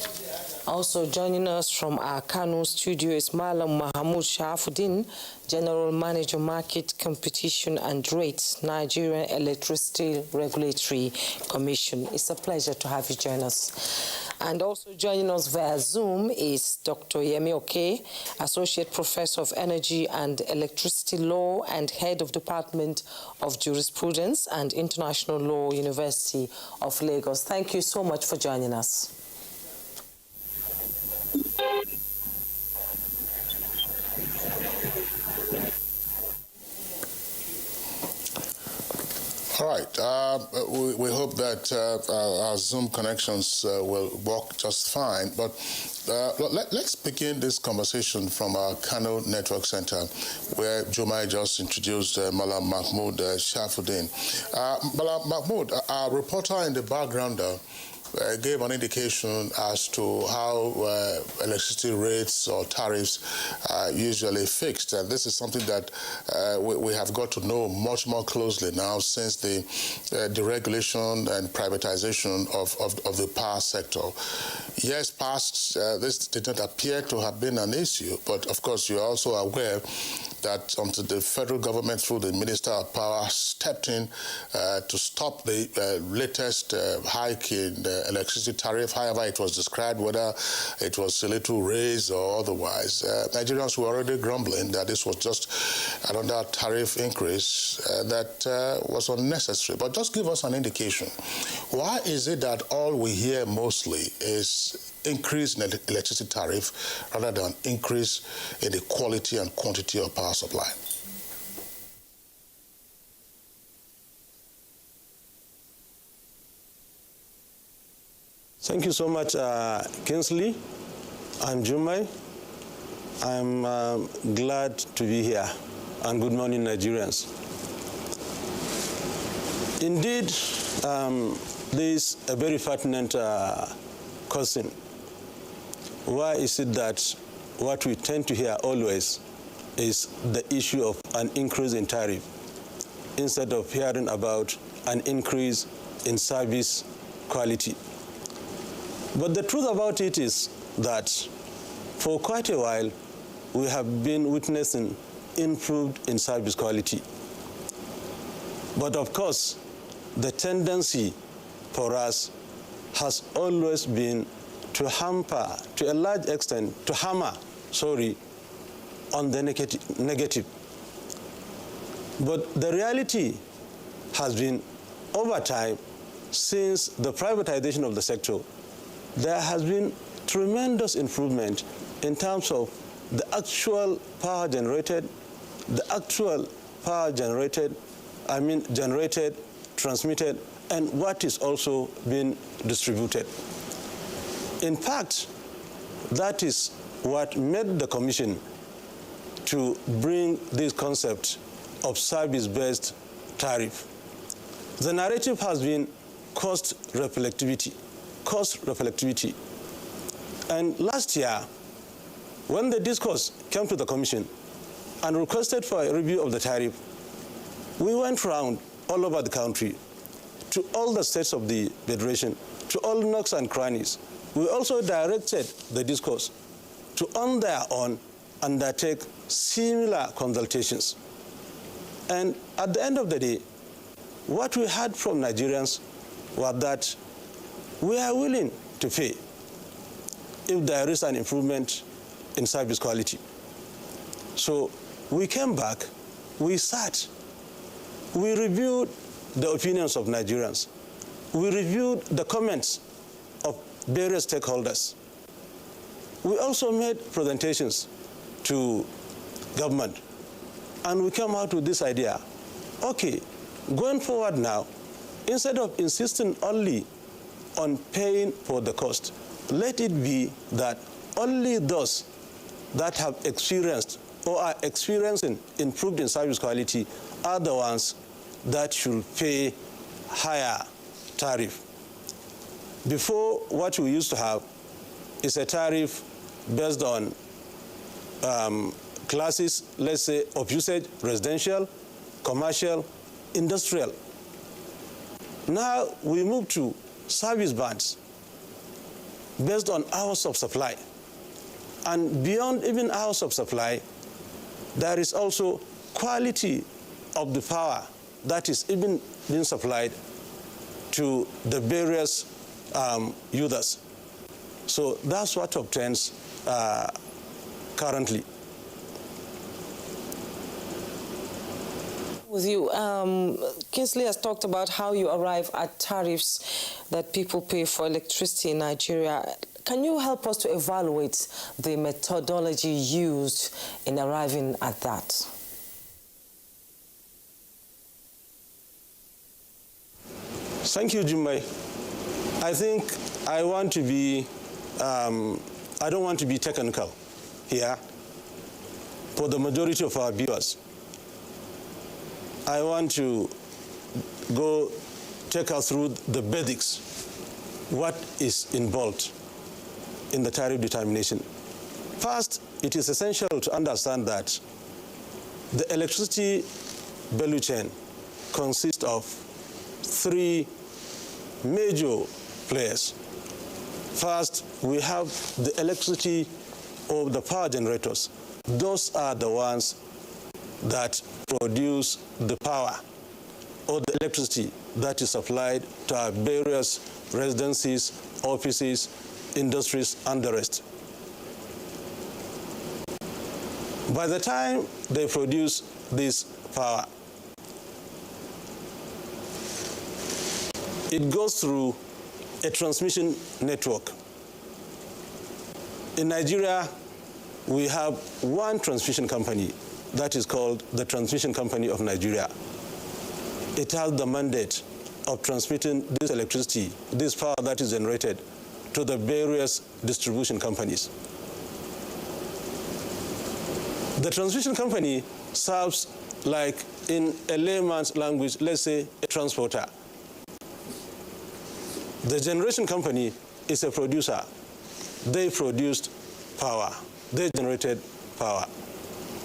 Also joining us from our Kano studio is Malam Mahmoud Shafuddin, General Manager, Market, Competition and Rates, Nigerian Electricity Regulatory Commission. It's a pleasure to have you join us. And also joining us via Zoom is Dr. Yemi Oke, Associate Professor of Energy and Electricity Law and Head of Department of Jurisprudence and International Law, University of Lagos. Thank you so much for joining us. All right. We hope that our Zoom connections will work just fine. But let's begin this conversation from our Kano Network Center, where Jumai just introduced Malam Mahmoud Shafuddin. Malam Mahmoud, our reporter in the background gave an indication as to how electricity rates or tariffs are usually fixed. And this is something that we have got to know much more closely now since the deregulation and privatization of the power sector. Yes, past this did not appear to have been an issue, but of course you're also aware that until the federal government through the Minister of Power stepped in to stop the latest hike in the electricity tariff, however it was described, whether it was a little raise or otherwise, Nigerians were already grumbling that this was just another tariff increase that was unnecessary. But just give us an indication. Why is it that all we hear mostly is increase in electricity tariff rather than increase in the quality and quantity of power supply? Thank you so much, Kinsley and Jumai. I'm glad to be here, and good morning, Nigerians. Indeed, this is a very pertinent question. Why is it that what we tend to hear always is the issue of an increase in tariff instead of hearing about an increase in service quality? But the truth about it is that for quite a while, we have been witnessing improved in service quality. But of course, the tendency for us has always been to hamper, to a large extent, to hammer, on the negative. But the reality has been, over time, since the privatization of the sector, there has been tremendous improvement in terms of the actual power generated, generated, transmitted, and what is also being distributed. In fact, that is what made the Commission to bring this concept of service-based tariff. The narrative has been cost reflectivity. And last year, when the discourse came to the Commission and requested for a review of the tariff, we went around all over the country to all the states of the Federation, to all nooks and crannies. We also directed the discourse to, on their own, undertake similar consultations. And at the end of the day, what we heard from Nigerians was that we are willing to pay if there is an improvement in service quality. So we came back, we sat, we reviewed the opinions of Nigerians, we reviewed the comments of various stakeholders. We also made presentations to government, and we came out with this idea. Okay, going forward now, instead of insisting only on paying for the cost, let it be that only those that have experienced or are experiencing improved in service quality are the ones that should pay higher tariff. Before, what we used to have is a tariff based on classes, let's say, of usage: residential, commercial, industrial. Now we move to service bands based on hours of supply. And beyond even hours of supply, there is also quality of the power that is even being supplied to the various users. So that's what obtains currently. With you, Kingsley has talked about how you arrive at tariffs that people pay for electricity in Nigeria. Can you help us to evaluate the methodology used in arriving at that? Thank you, Jumai. I think I want to be, I don't want to be technical here for the majority of our viewers. I want to go take us through the basics, what is involved in the tariff determination. First, it is essential to understand that the electricity value chain consists of three major players. First, we have the electricity of the power generators. Those are the ones that produce the power or the electricity that is supplied to our various residences, offices, industries, and the rest. By the time they produce this power, it goes through a transmission network. In Nigeria, we have one transmission company that is called the Transmission Company of Nigeria. It has the mandate of transmitting this electricity, this power that is generated, to the various distribution companies. The transmission company serves, like in a layman's language, let's say a transporter. The generation company is a producer. They produced power. They generated power.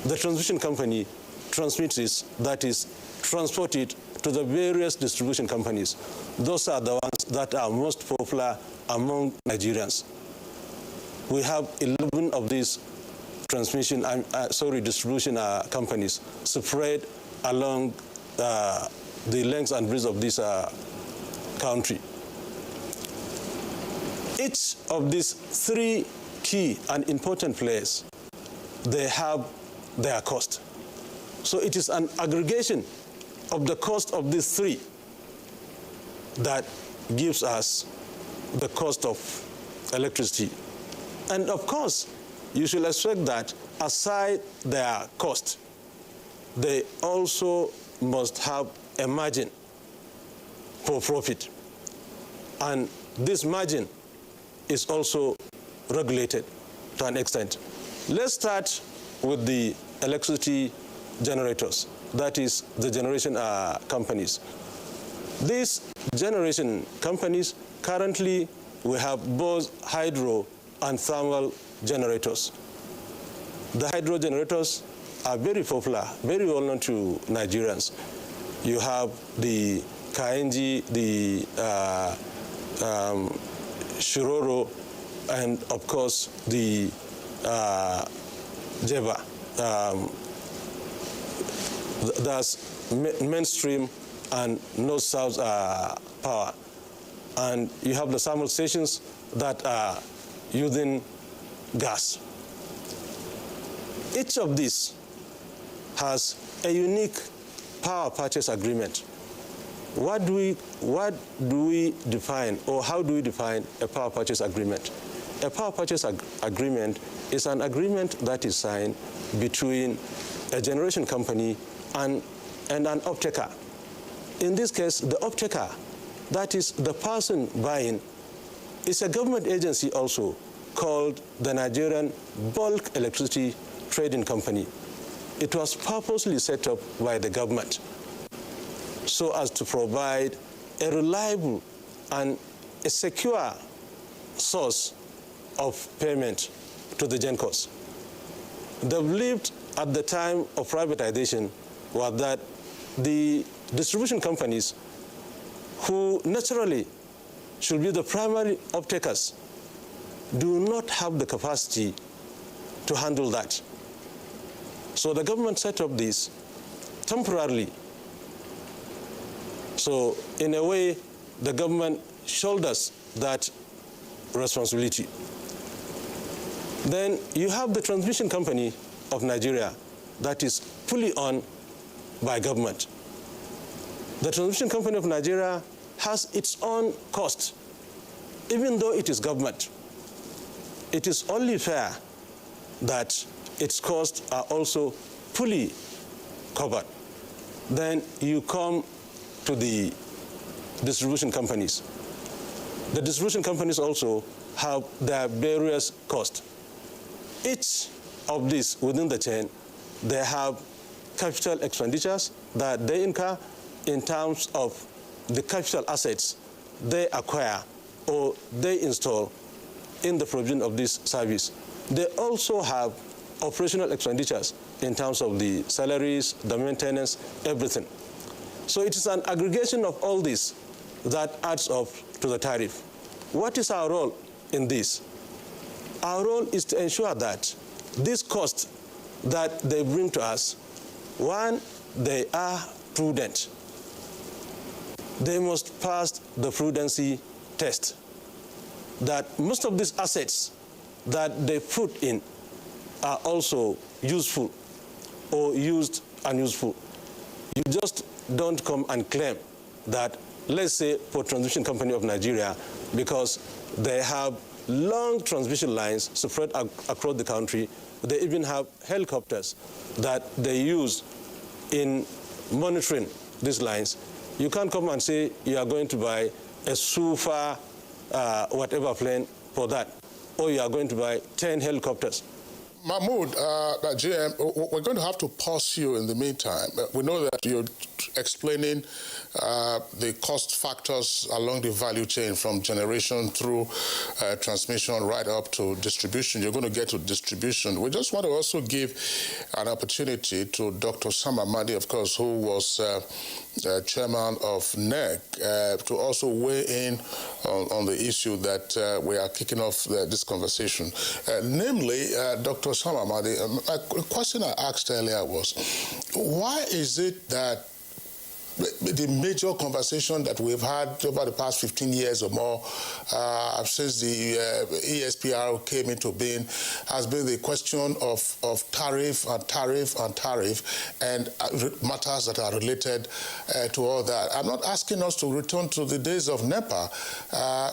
The transmission company transmits it, that is, transport it to the various distribution companies. Those are the ones that are most popular among Nigerians. We have 11 of these distribution companies spread along the length and breadth of this country. Each of these three key and important players, they have their cost. So it is an aggregation of the cost of these three that gives us the cost of electricity. And of course, you should expect that aside their cost, they also must have a margin for profit. And this margin is also regulated to an extent. Let's start with the electricity generators, that is the generation companies. These generation companies, currently we have both hydro and thermal generators. The hydro generators are very popular, very well known to Nigerians. You have the Kainji, the Shiroro, and of course the Jeva. That's mainstream and north-south power. And you have the thermal stations that are using gas. Each of these has a unique power purchase agreement. What do we define, or how do we define a power purchase agreement? A power purchase agreement is an agreement that is signed between a generation company and an off-taker. In this case, the off-taker, that is the person buying, is a government agency also called the Nigerian Bulk Electricity Trading Company. It was purposely set up by the government so as to provide a reliable and a secure source of payment to the GenCos. The belief at the time of privatization was that the distribution companies, who naturally should be the primary off-takers, do not have the capacity to handle that. So the government set up this temporarily. So in a way, the government shoulders that responsibility. Then you have the transmission company of Nigeria that is fully owned by government. The transmission company of Nigeria has its own cost, even though it is government. It is only fair that its costs are also fully covered. Then you come to the distribution companies. The distribution companies also have their various costs. Each of these within the chain, they have capital expenditures that they incur in terms of the capital assets they acquire or they install in the provision of this service. They also have operational expenditures in terms of the salaries, the maintenance, everything. So it is an aggregation of all this that adds up to the tariff. What is our role in this? Our role is to ensure that these costs that they bring to us, one, they are prudent. They must pass the prudency test. That most of these assets that they put in are also useful or used unuseful. You just don't come and claim that, let's say, for Transmission Company of Nigeria, because they have long transmission lines spread across the country, they even have helicopters that they use in monitoring these lines. You can't come and say you are going to buy a super whatever plane for that, or you are going to buy 10 helicopters. Mahmoud, GM, we're going to have to pause you in the meantime. We know that you're explaining the cost factors along the value chain from generation through transmission right up to distribution. You're going to get to distribution. We just want to also give an opportunity to Dr. Sam Amadi, of course, who was chairman of NEC, to also weigh in on the issue that we are kicking off this conversation. Namely, Dr. Sam Amadi, a question I asked earlier was, why is it that the major conversation that we've had over the past 15 years or more since the ESPR came into being has been the question of tariff and matters that are related to all that. I'm not asking us to return to the days of NEPA,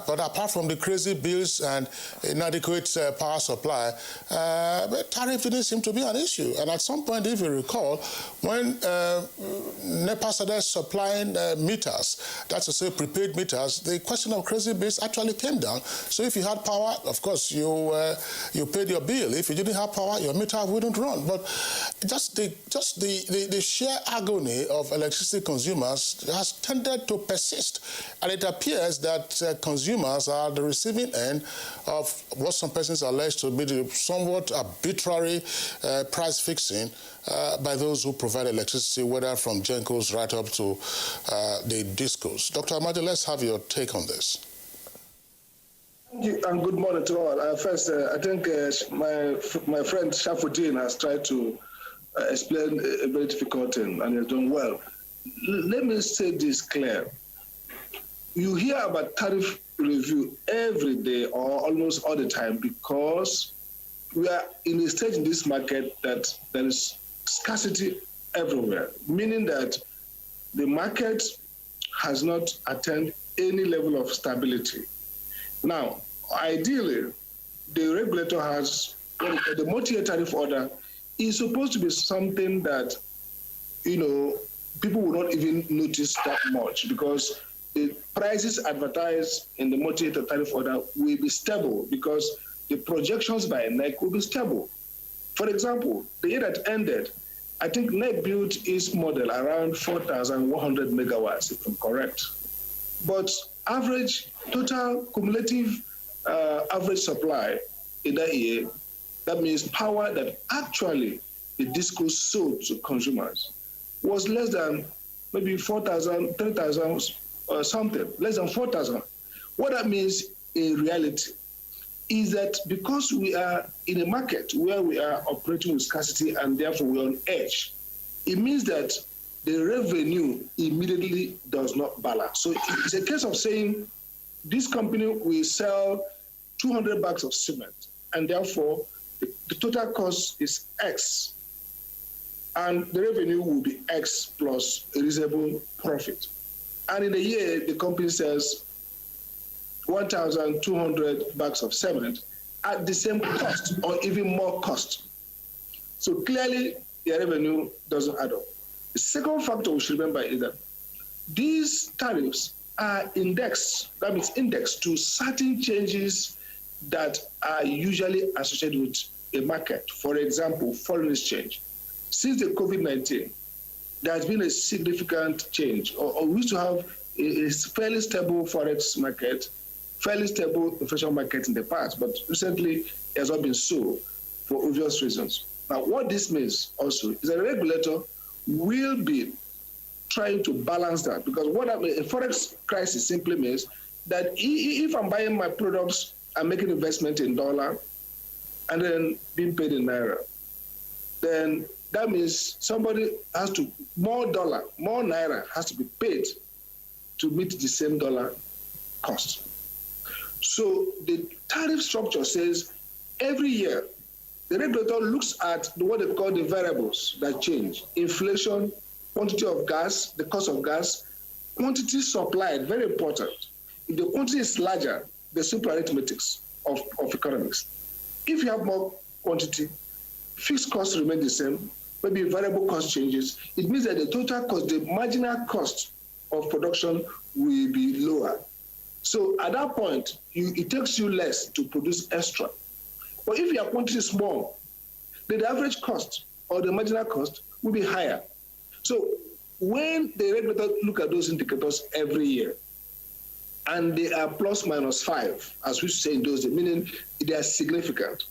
but apart from the crazy bills and inadequate power supply, tariff didn't seem to be an issue. And at some point, if you recall, when NEPA started supplying meters, that's to say prepaid meters, the question of crazy bills actually came down. So if you had power, of course, you paid your bill. If you didn't have power, your meter wouldn't run. But just the sheer agony of electricity consumers has tended to persist. And it appears that consumers are the receiving end of what some persons allege to be the somewhat arbitrary price fixing by those who provide electricity, whether from GENCOs right up to the DISCOs. Dr. Amadi, let's have your take on this. Thank you, and good morning to all. First, I think my friend Shafuddin has tried to explain a very difficult thing, and he has done well. Let me say this clear. You hear about tariff review every day or almost all the time because we are in a stage in this market that there is scarcity everywhere, meaning that the market has not attained any level of stability. Now, ideally, the regulator has, the multi-year tariff order is supposed to be something that, people will not even notice that much because the prices advertised in the multi-year tariff order will be stable because the projections by NEC will be stable. For example, the year that ended, I think NEC built its model around 4,100 megawatts, if I'm correct. But average, total cumulative average supply in that year, that means power that actually the DISCO sold to consumers, was less than maybe 4,000, 3,000 or something, less than 4,000. What that means in reality is that because we are in a market where we are operating with scarcity and therefore we're on edge, it means that the revenue immediately does not balance. So it's a case of saying this company will sell 200 bags of cement and therefore the total cost is X, and the revenue will be X plus a reasonable profit. And in a year, the company sells 1,200 bags of cement at the same cost or even more cost. So clearly, the revenue doesn't add up. The second factor we should remember is that these tariffs are indexed, that means indexed to certain changes that are usually associated with a market. For example, foreign exchange. Since the COVID-19, there has been a significant change, or we used to have a fairly stable forex market, fairly stable inflation market in the past, but recently it has not been so for obvious reasons. Now, what this means also is that a regulator will be trying to balance that, because what a forex crisis simply means that if I'm buying my products, I'm making investment in dollar and then being paid in naira, then that means somebody has to, more naira has to be paid to meet the same dollar cost. So the tariff structure says every year, the regulator looks at what they call the variables that change. Inflation, quantity of gas, the cost of gas, quantity supplied, very important. If the quantity is larger, the simple arithmetics of economics. If you have more quantity, fixed costs remain the same, maybe variable cost changes, it means that the total cost, the marginal cost of production will be lower. So at that point, it takes you less to produce extra. But if your quantity is small, then the average cost or the marginal cost will be higher. So when the regulator look at those indicators every year, and they are plus minus 5, as we say in those days, meaning they are significant,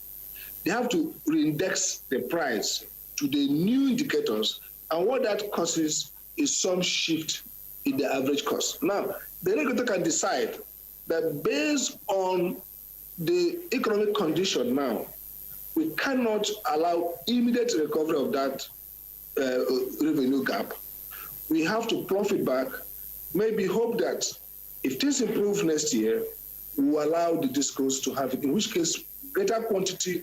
they have to reindex the price to the new indicators, and what that causes is some shift in the average cost. Now, the regulator can decide that based on the economic condition now, we cannot allow immediate recovery of that revenue gap. We have to profit back, maybe hope that if things improve next year, we will allow the discos to have it, in which case greater quantity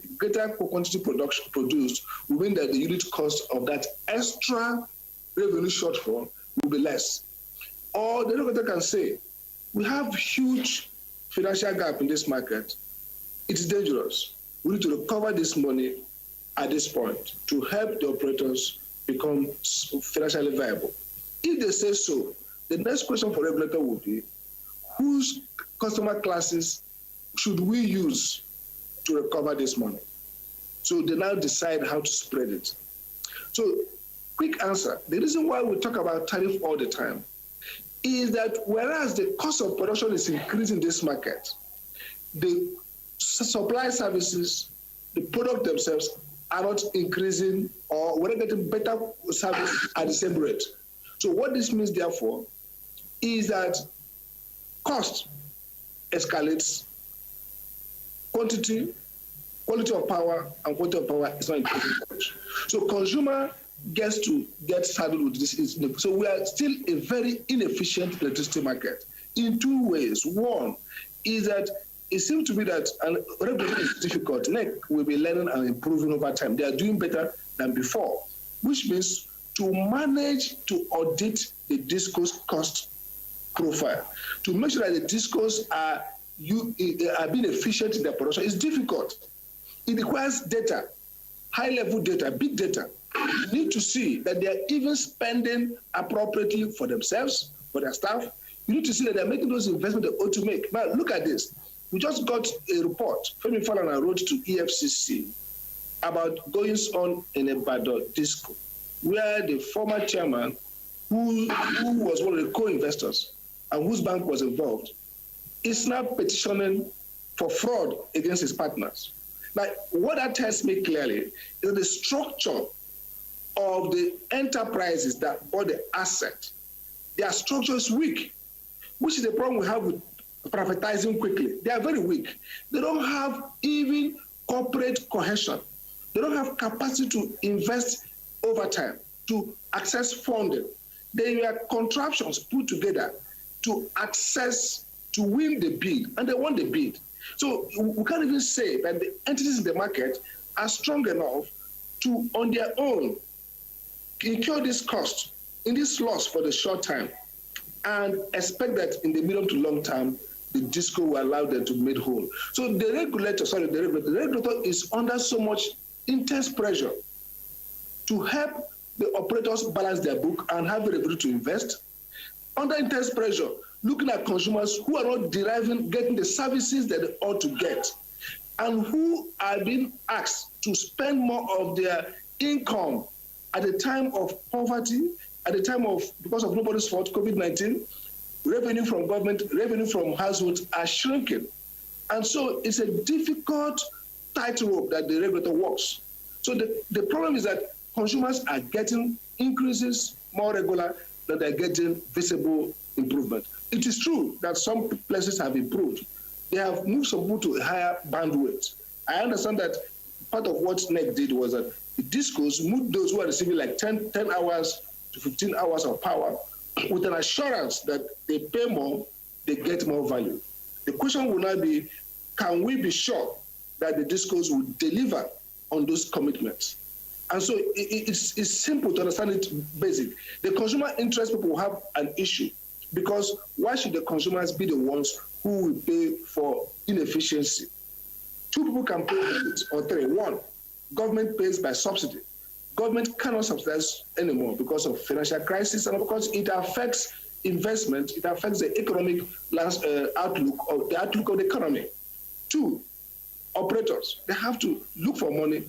production produced will mean that the unit cost of that extra revenue shortfall will be less. Or the regulator can say, we have huge financial gap in this market. It's dangerous. We need to recover this money at this point to help the operators become financially viable. If they say so, the next question for regulator will be, whose customer classes should we use to recover this money? So they now decide how to spread it. So, quick answer. The reason why we talk about tariff all the time is that whereas the cost of production is increasing in this market, the supply services, the product themselves are not increasing, or we're not getting better service at the same rate. So what this means, therefore, is that cost escalates, quality of power and quality of power is not increasing much. So consumer gets to get saddled with this. So we are still a very inefficient electricity market in two ways. One is that it seems to be that, and regulation is difficult, NEC will be learning and improving over time. They are doing better than before, which means to manage to audit the discos cost profile, to make sure that the discos are being efficient in their production is difficult. It requires data, high-level data, big data. You need to see that they are even spending appropriately for themselves, for their staff. You need to see that they're making those investments they ought to make. Now, look at this. We just got a report, Femi Falana wrote to EFCC about goings on in Ibadan Disco, where the former chairman, who was one of the co-investors and whose bank was involved, is now petitioning for fraud against his partners. Now, what that tells me clearly is that the structure of the enterprises that bought the asset, their structure is weak, which is the problem we have with privatizing quickly. They are very weak. They don't have even corporate cohesion. They don't have capacity to invest over time, to access funding. They were contraptions put together to access, to win the bid, and they won the bid. So we can't even say that the entities in the market are strong enough to, on their own, incur this cost, in this loss for the short time, and expect that in the medium to long term, the DISCO will allow them to be made whole. So the regulator is under so much intense pressure to help the operators balance their book and have the ability to invest. Under intense pressure, looking at consumers who are not getting the services that they ought to get, and who are being asked to spend more of their income at the time of poverty, at the time of, because of nobody's fault, COVID-19, revenue from government, revenue from households are shrinking. And so it's a difficult tightrope that the regulator walks. So the problem is that consumers are getting increases more regular than they're getting visible improvement. It is true that some places have improved. They have moved some people to a higher bandwidth. I understand that part of what NEC did was that the DISCOs moved those who are receiving like 10 hours to 15 hours of power with an assurance that they pay more, they get more value. The question will now be, can we be sure that the DISCOs will deliver on those commitments? And so it's simple to understand it basic. The consumer interest people will have an issue, because why should the consumers be the ones who will pay for inefficiency? Two people can pay for it, or three. One, government pays by subsidy. Government cannot subsidize anymore because of financial crisis and because it affects investment, it affects the economic outlook, or the outlook of the economy. Two, operators, they have to look for money,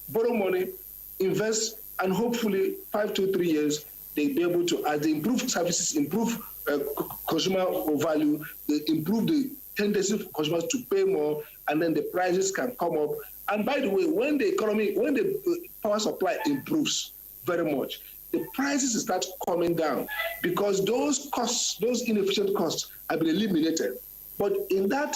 borrow money, invest, and hopefully 5 to 3 years, they'll be able to, as they improve services, improve consumer value, they improve the tendency for consumers to pay more, and then the prices can come up. And by the way, when the power supply improves very much, the prices start coming down because those costs, those inefficient costs have been eliminated. But in that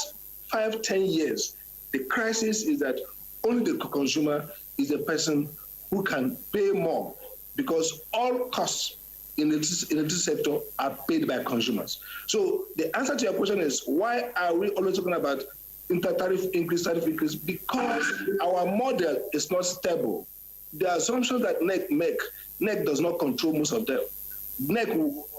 5-10 years, the crisis is that only the consumer is the person who can pay more, because all costs in the electricity sector are paid by consumers. So the answer to your question is, why are we always talking about tariff increase? Because our model is not stable. The assumptions that NEC does not control most of them. NEC,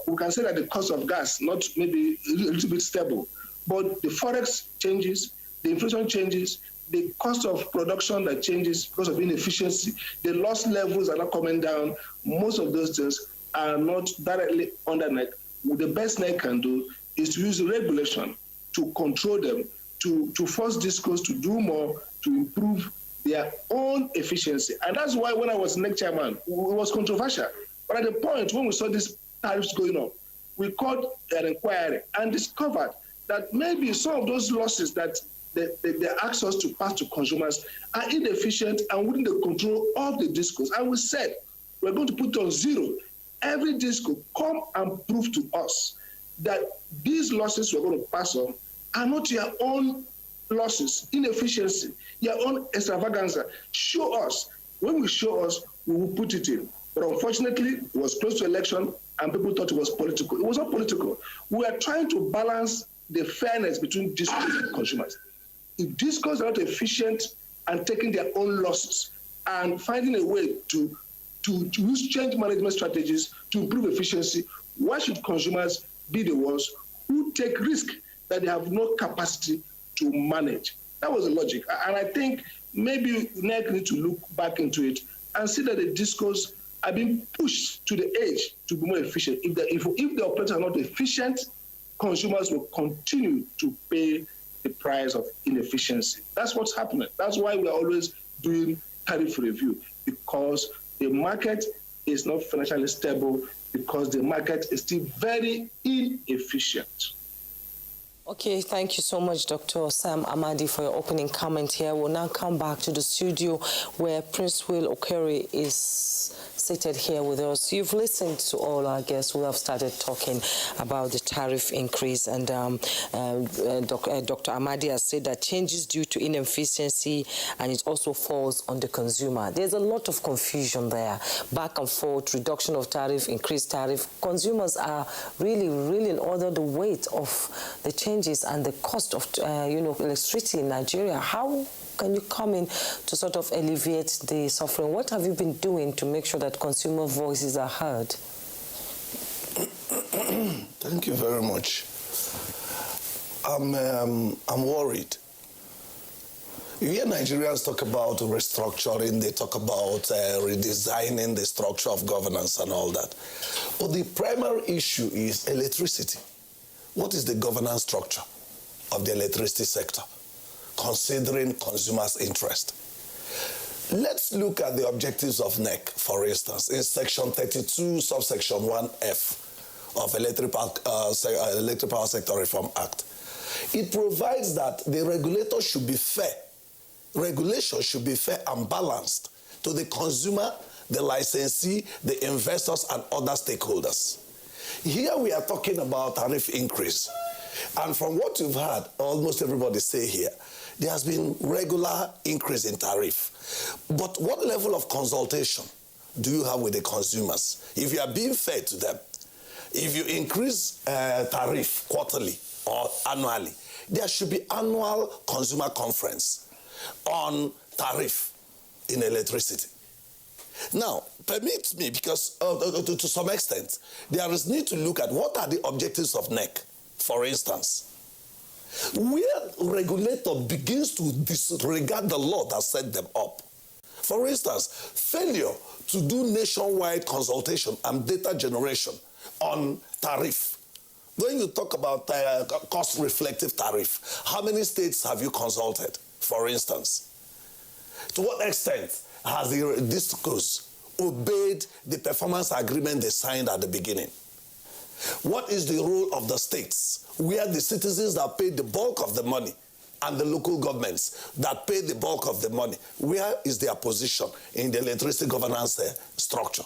we can say that the cost of gas, not maybe a little bit stable, but the forex changes, the inflation changes, the cost of production that changes because of inefficiency, the loss levels are not coming down. Most of those things are not directly under NEC. What the best NEC can do is to use regulation to control them, to force DISCOs to do more, to improve their own efficiency. And that's why when I was NEC chairman, it was controversial. But at the point when we saw these tariffs going up, we called an inquiry and discovered that maybe some of those losses that they asked us to pass to consumers are inefficient and within the control of the DISCOs. And we said, we're going to put on zero. Every DISCO, come and prove to us that these losses we're going to pass on are not your own losses, inefficiency, your own extravaganza. Show us. When we show us, we will put it in. But unfortunately, it was close to election and people thought it was political. It was not political. We are trying to balance the fairness between DISCOs and consumers. If DISCOs are not efficient and taking their own losses and finding a way to use change management strategies to improve efficiency, why should consumers be the ones who take risk that they have no capacity to manage? That was the logic. And I think maybe NEC need to look back into it and see that the DISCOs are being pushed to the edge to be more efficient. If the operators are not efficient, consumers will continue to pay the price of inefficiency. That's what's happening. That's why we're always doing tariff review, because the market is not financially stable, because the market is still very inefficient. Okay, thank you so much, Dr. Sam Amadi, for your opening comment here. We'll now come back to the studio where Prince Will Okere is seated here with us. You've listened to all our guests who have started talking about the tariff increase, and Dr. Amadi has said that changes due to inefficiency, and it also falls on the consumer. There's a lot of confusion there, back and forth, reduction of tariff, increased tariff. Consumers are really under the weight of the changes and the cost of electricity in Nigeria. How can you come in to sort of alleviate the suffering? What have you been doing to make sure that consumer voices are heard? Thank you very much. I'm worried. You hear Nigerians talk about restructuring, they talk about redesigning the structure of governance and all that. But the primary issue is electricity. What is the governance structure of the electricity sector, considering consumers' interest? Let's look at the objectives of NEC, for instance, in Section 32, subsection 1F of Electric Power Sector Reform Act. It provides that the regulator should be fair. Regulation should be fair and balanced to the consumer, the licensee, the investors, and other stakeholders. Here we are talking about tariff increase. And from what you've heard, almost everybody say here, there has been regular increase in tariff. But what level of consultation do you have with the consumers? If you are being fair to them, if you increase tariff quarterly or annually, there should be annual consumer conference on tariff in electricity. Now, permit me, because to some extent, there is need to look at what are the objectives of NEC, for instance. Where regulator begins to disregard the law that set them up. For instance, failure to do nationwide consultation and data generation on tariff. When you talk about cost-reflective tariff, how many states have you consulted, for instance? To what extent has the discos obeyed the performance agreement they signed at the beginning? What is the role of the states, where the citizens that pay the bulk of the money and the local governments that pay the bulk of the money, where is their position in the electricity governance structure?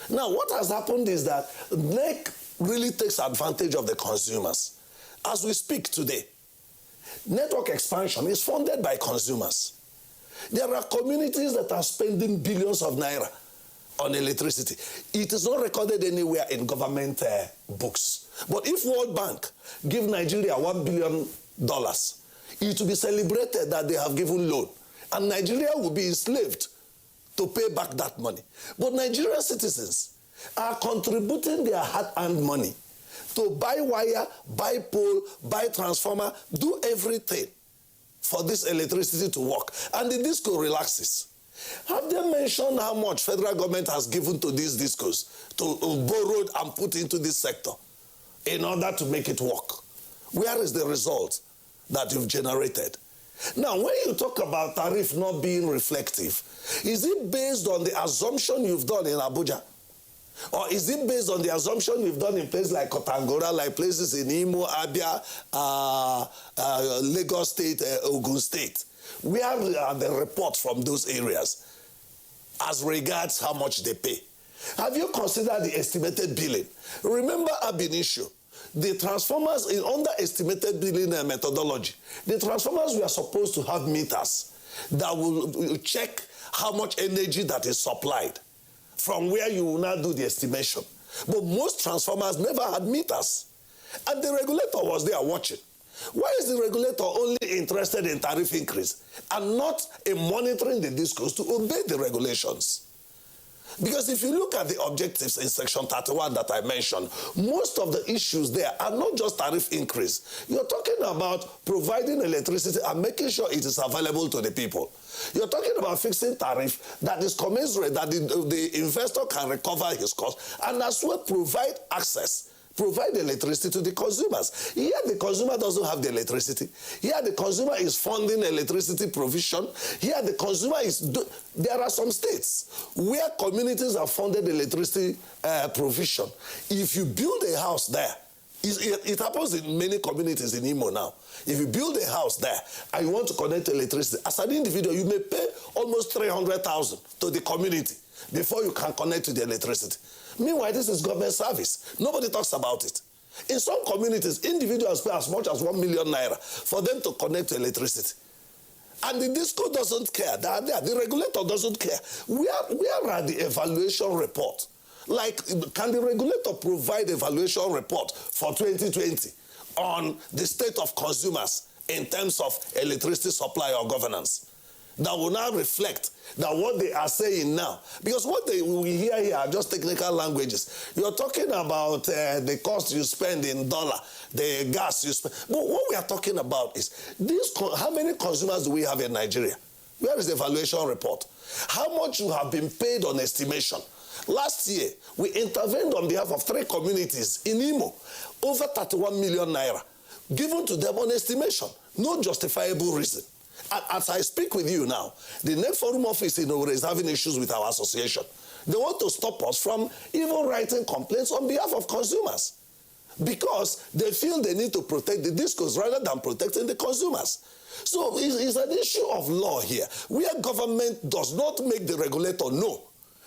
Now, what has happened is that NEC really takes advantage of the consumers. As we speak today, network expansion is funded by consumers. There are communities that are spending billions of naira on electricity. It is not recorded anywhere in government books. But if World Bank give Nigeria $1 billion, it will be celebrated that they have given loan. And Nigeria will be enslaved to pay back that money. But Nigerian citizens are contributing their hard-earned money to buy wire, buy pole, buy transformer, do everything for this electricity to work. And the disco relaxes. Have they mentioned how much federal government has given to these discos to borrow and put into this sector in order to make it work? Where is the result that you've generated? Now, when you talk about tariff not being reflective, is it based on the assumption you've done in Abuja? Or is it based on the assumption you've done in places like Kotangora, like places in Imo, Abia, Lagos State, Ogun State? Where are the reports from those areas as regards how much they pay? Have you considered the estimated billing? Remember ab initio, the transformers in underestimated billing methodology. The transformers were supposed to have meters that will check how much energy that is supplied from where you will now do the estimation. But most transformers never had meters. And the regulator was there watching. Why is the regulator only interested in tariff increase and not in monitoring the discos to obey the regulations? Because if you look at the objectives in Section 31 that I mentioned, most of the issues there are not just tariff increase. You're talking about providing electricity and making sure it is available to the people. You're talking about fixing tariff that is commensurate, that the investor can recover his cost, and as well provide access, provide electricity to the consumers. Here the consumer doesn't have the electricity. Here the consumer is funding electricity provision. Here the consumer is... There are some states where communities have funded electricity provision. If you build a house there, it happens in many communities in Imo now. If you build a house there and you want to connect to electricity, as an individual, you may pay almost 300,000 to the community before you can connect to the electricity. Meanwhile, this is government service. Nobody talks about it. In some communities, individuals pay as much as 1 million naira for them to connect to electricity. And the DISCO doesn't care. The regulator doesn't care. Where are the evaluation reports? Like, can the regulator provide evaluation report for 2020 on the state of consumers in terms of electricity supply or governance that will now reflect that what they are saying now. Because what we hear here are just technical languages. You're talking about the cost you spend in dollar, the gas you spend. But what we are talking about is how many consumers do we have in Nigeria? Where is the evaluation report? How much you have been paid on estimation? Last year, we intervened on behalf of 3 communities in Imo, over 31 million naira, given to them on estimation. No justifiable reason. And as I speak with you now, the Net Forum office in Owerri is having issues with our association. They want to stop us from even writing complaints on behalf of consumers because they feel they need to protect the discos rather than protecting the consumers. So it's an issue of law here, where government does not make the regulator know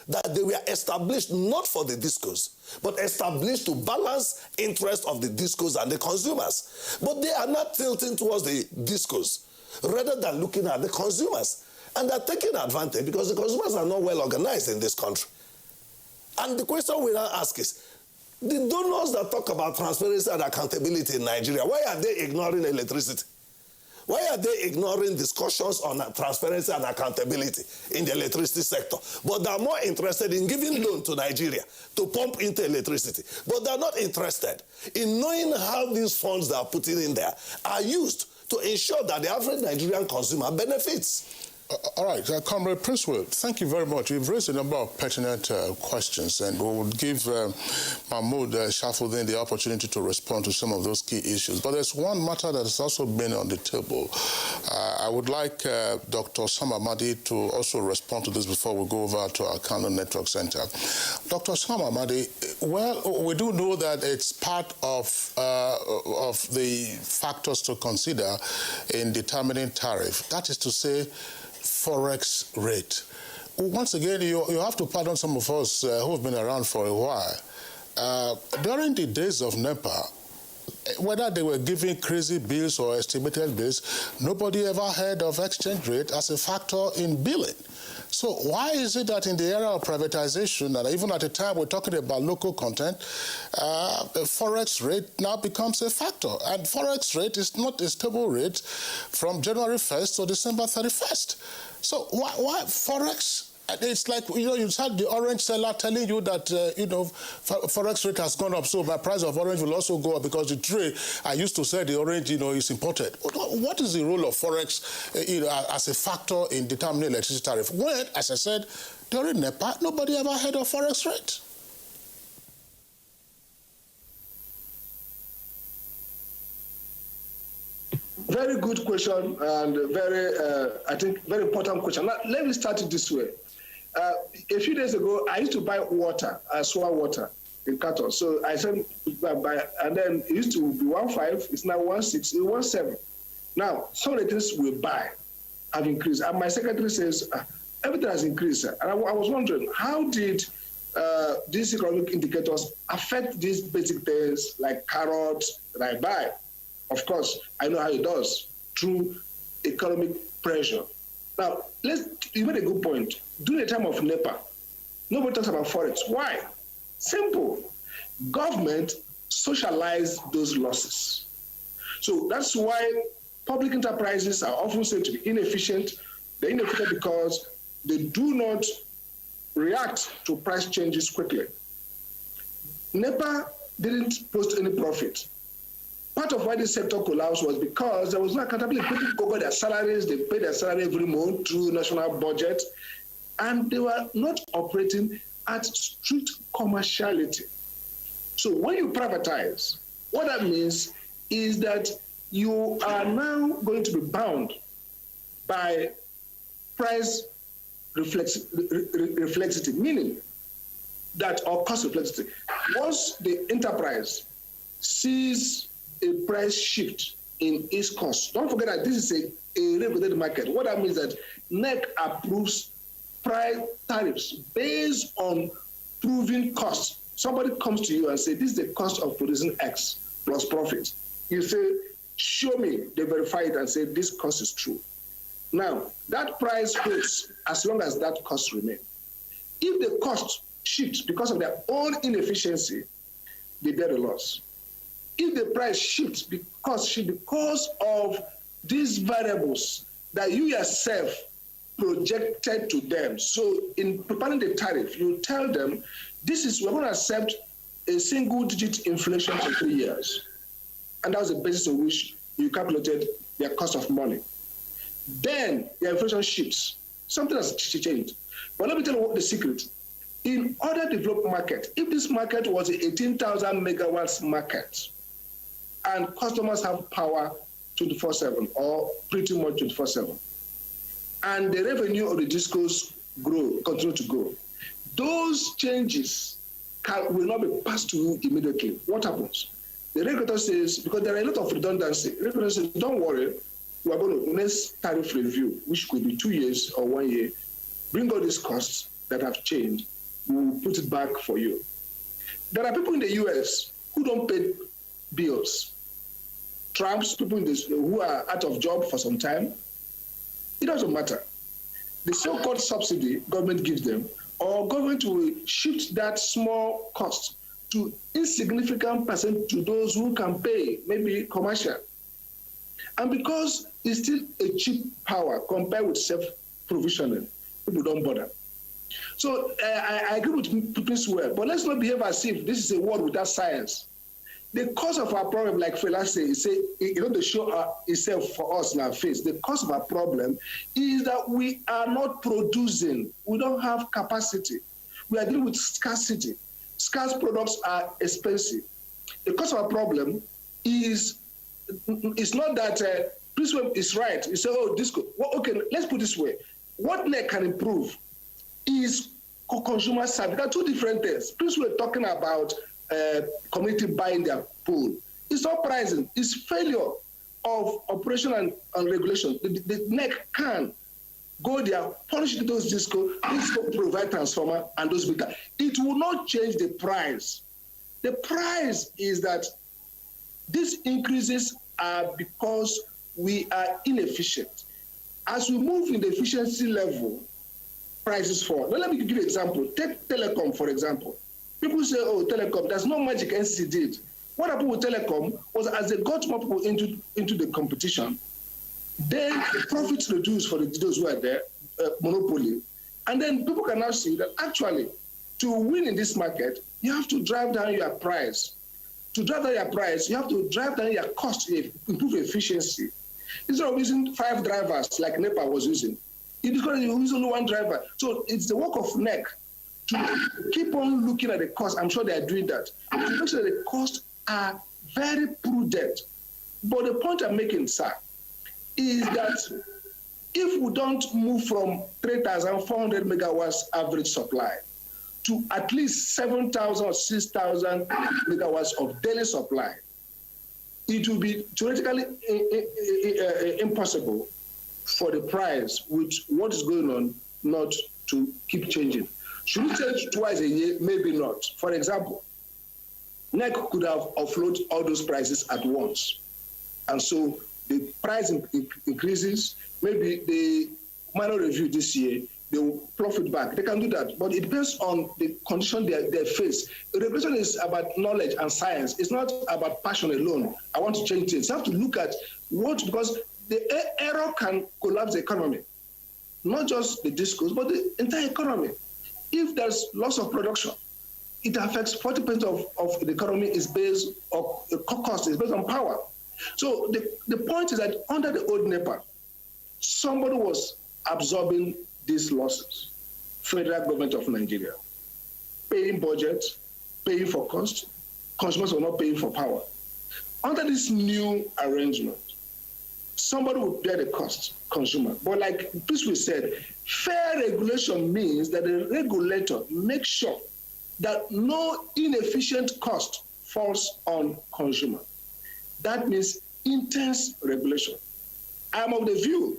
that they were established not for the discos, but established to balance interest of the discos and the consumers. But they are not tilting towards the discos rather than looking at the consumers. And they're taking advantage because the consumers are not well organized in this country. And the question we now ask is, the donors that talk about transparency and accountability in Nigeria, why are they ignoring electricity? Why are they ignoring discussions on transparency and accountability in the electricity sector? But they're more interested in giving loan to Nigeria to pump into electricity. But they're not interested in knowing how these funds they are putting in there are used to ensure that the average Nigerian consumer benefits. All right, Comrade Princewill, thank you very much. You've raised a number of pertinent questions, and we will give Mahmoud Shafuddin the opportunity to respond to some of those key issues. But there's one matter that has also been on the table. I would like Dr. Sam Amadi to also respond to this before we go over to our Kano Network Center. Dr. Sam Amadi, well, we do know that it's part of the factors to consider in determining tariff. That is to say, Forex rate. Once again, you have to pardon some of us who have been around for a while. During the days of NEPA, whether they were giving crazy bills or estimated bills, nobody ever heard of exchange rate as a factor in billing. So why is it that in the era of privatization, and even at the time we're talking about local content, Forex rate now becomes a factor? And Forex rate is not a stable rate from January 1st to December 31st. So why Forex? It's like, you had the orange seller telling you that, Forex rate has gone up, so my price of orange will also go up because the tray I used to sell the orange, is imported. What is the role of Forex, as a factor in determining electricity tariff? When, as I said, during NEPA, nobody ever heard of Forex rate. Very good question and very important question. Now, let me start it this way. A few days ago, I used to buy water, sewer water in carton. So I said, and then it used to be 1.5, it's now 1.6, it's 1.7. Now, some of the things we buy have increased. And my secretary says, everything has increased. And I was wondering, how did these economic indicators affect these basic things like carrots that I buy? Of course, I know how it does, through economic pressure. Now, you made a good point. During the time of NEPA, nobody talks about Forex. Why? Simple. Government socialized those losses. So that's why public enterprises are often said to be inefficient. They're inefficient because they do not react to price changes quickly. NEPA didn't post any profit. Part of why this sector collapsed was because there was no accountability. People got their salaries, they pay their salary every month through national budget, and they were not operating at strict commerciality. So when you privatize, what that means is that you are now going to be bound by price reflexivity, meaning that, or cost reflexivity. Once the enterprise sees a price shift in its cost, don't forget that this is a regulated market. What that means is that NEC approves price tariffs based on proven costs. Somebody comes to you and says, this is the cost of producing X plus profit. You say, show me. They verify it and say, this cost is true. Now, that price holds as long as that cost remains. If the cost shifts because of their own inefficiency, they bear the loss. If the price shifts because of these variables that you yourself projected to them. So in preparing the tariff, you tell them, we're going to accept a single-digit inflation for 3 years. And that was the basis on which you calculated their cost of money. Then the inflation shifts. Something has changed. But let me tell you what the secret. In other developed markets, if this market was an 18,000 megawatts market, and customers have power 24/7 or pretty much 24/7, and the revenue of the discos continue to grow, those changes will not be passed to you immediately. What happens? The regulator says, because there are a lot of redundancy, the regulator says, don't worry, we are going to next tariff review, which could be 2 years or 1 year, bring all these costs that have changed, we will put it back for you. There are people in the US who don't pay bills. Trumps, people in this, who are out of job for some time. It doesn't matter. The so-called subsidy government gives them, or government will shift that small cost to insignificant percent to those who can pay, maybe commercial. And because it's still a cheap power compared with self-provisioning, people don't bother. So I agree with Prince Well, but let's not behave as if this is a world without science. The cause of our problem, like Fela said, the show itself for us in our face. The cause of our problem is that we are not producing. We don't have capacity. We are dealing with scarcity. Scarce products are expensive. The cause of our problem is it's not that Prince Well is right. You say, oh, this could, well, okay, let's put it this way. What NEC can improve is consumer service. There are two different things. Prince Well talking about community buying their pool. It's not pricing. It's failure of operation and regulation. The NEC can go there, punish those disco provide transformer and those bigger. It will not change the price. The price is that these increases are because we are inefficient. As we move in the efficiency level, prices fall. Now, let me give you an example. Take telecom, for example. People say, oh, telecom, there's no magic NCC did. What happened with telecom was as they got more people into the competition, then the profits reduced for those who are there, monopoly. And then people can now see that actually, to win in this market, you have to drive down your price. To drive down your price, you have to drive down your cost, improve efficiency. Instead of using 5 drivers like NEPA was using, it is going to use only 1 driver. So it's the work of NEC to keep on looking at the cost. I'm sure they are doing that. To make sure that the costs are very prudent. But the point I'm making, sir, is that if we don't move from 3,400 megawatts average supply to at least 7,000 or 6,000 megawatts of daily supply, it will be theoretically impossible for the price with what is going on not to keep changing. Should it change twice a year? Maybe not. For example, NEC could have offloaded all those prices at once. And so the price increases, maybe the minor review this year, they will profit back. They can do that, but it depends on the condition they face. The regulation is about knowledge and science. It's not about passion alone. I want to change things. You have to look at because the error can collapse the economy. Not just the discos, but the entire economy. If there's loss of production, it affects 40% of the economy is based on cost, is based on power. So the point is that under the old NEPA, somebody was absorbing these losses. Federal government of Nigeria, paying budget, paying for cost, consumers were not paying for power. Under this new arrangement, somebody will bear the cost, consumer. But like we said, fair regulation means that the regulator makes sure that no inefficient cost falls on consumer. That means intense regulation. I'm of the view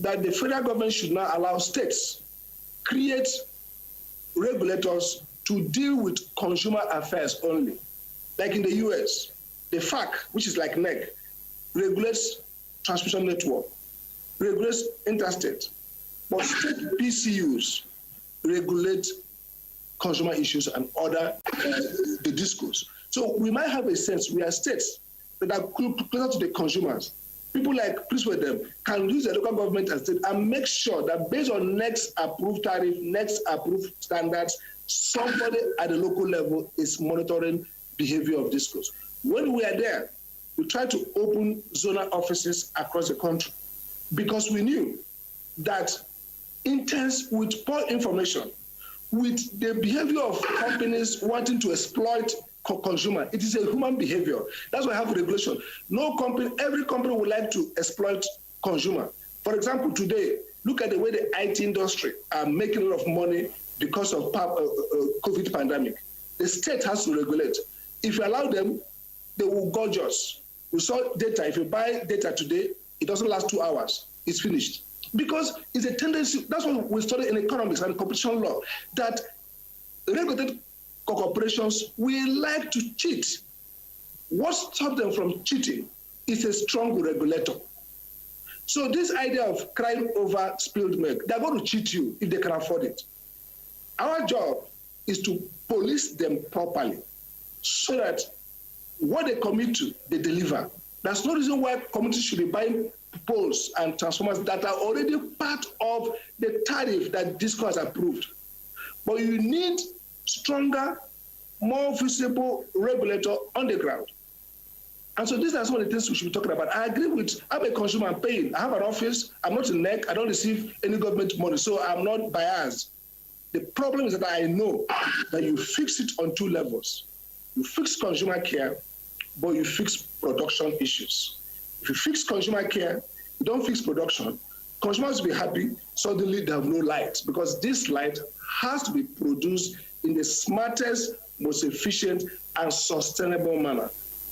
that the federal government should not allow states create regulators to deal with consumer affairs only. Like in the US, the FAC, which is like NEC, regulates transmission network, regulates interstate, but state PCUs regulate consumer issues and other the discourse. So we might have a sense we are states that are closer to the consumers people like please with them can use the local government and state and make sure that based on next approved tariff, next approved standards, somebody at the local level is monitoring behavior of discos. When we are there, we try to open zonal offices across the country because we knew that intense with poor information, with the behavior of companies wanting to exploit consumer, it is a human behavior. That's why I have regulation. No company, every company would like to exploit consumer. For example, today, look at the way the IT industry are making a lot of money because of COVID pandemic. The state has to regulate. If you allow them, they will gorge us. We saw data. If you buy data today, it doesn't last 2 hours. It's finished. Because it's a tendency, that's what we study in economics and competition law, that regulated corporations will like to cheat. What stops them from cheating is a strong regulator. So this idea of crying over spilled milk, they're going to cheat you if they can afford it. Our job is to police them properly so that what they commit to, they deliver. There's no reason why communities should be buying poles and transformers that are already part of the tariff that this court has approved. But you need stronger, more visible regulator on the ground. And so these are some of the things we should be talking about. I agree with, I'm a consumer, I'm paying. I have an office, I'm not in NEC, I don't receive any government money, so I'm not biased. The problem is that I know that you fix it on two levels. You fix consumer care, but you fix production issues. If you fix consumer care, you don't fix production, consumers will be happy, suddenly they have no light, because this light has to be produced in the smartest, most efficient, and sustainable manner.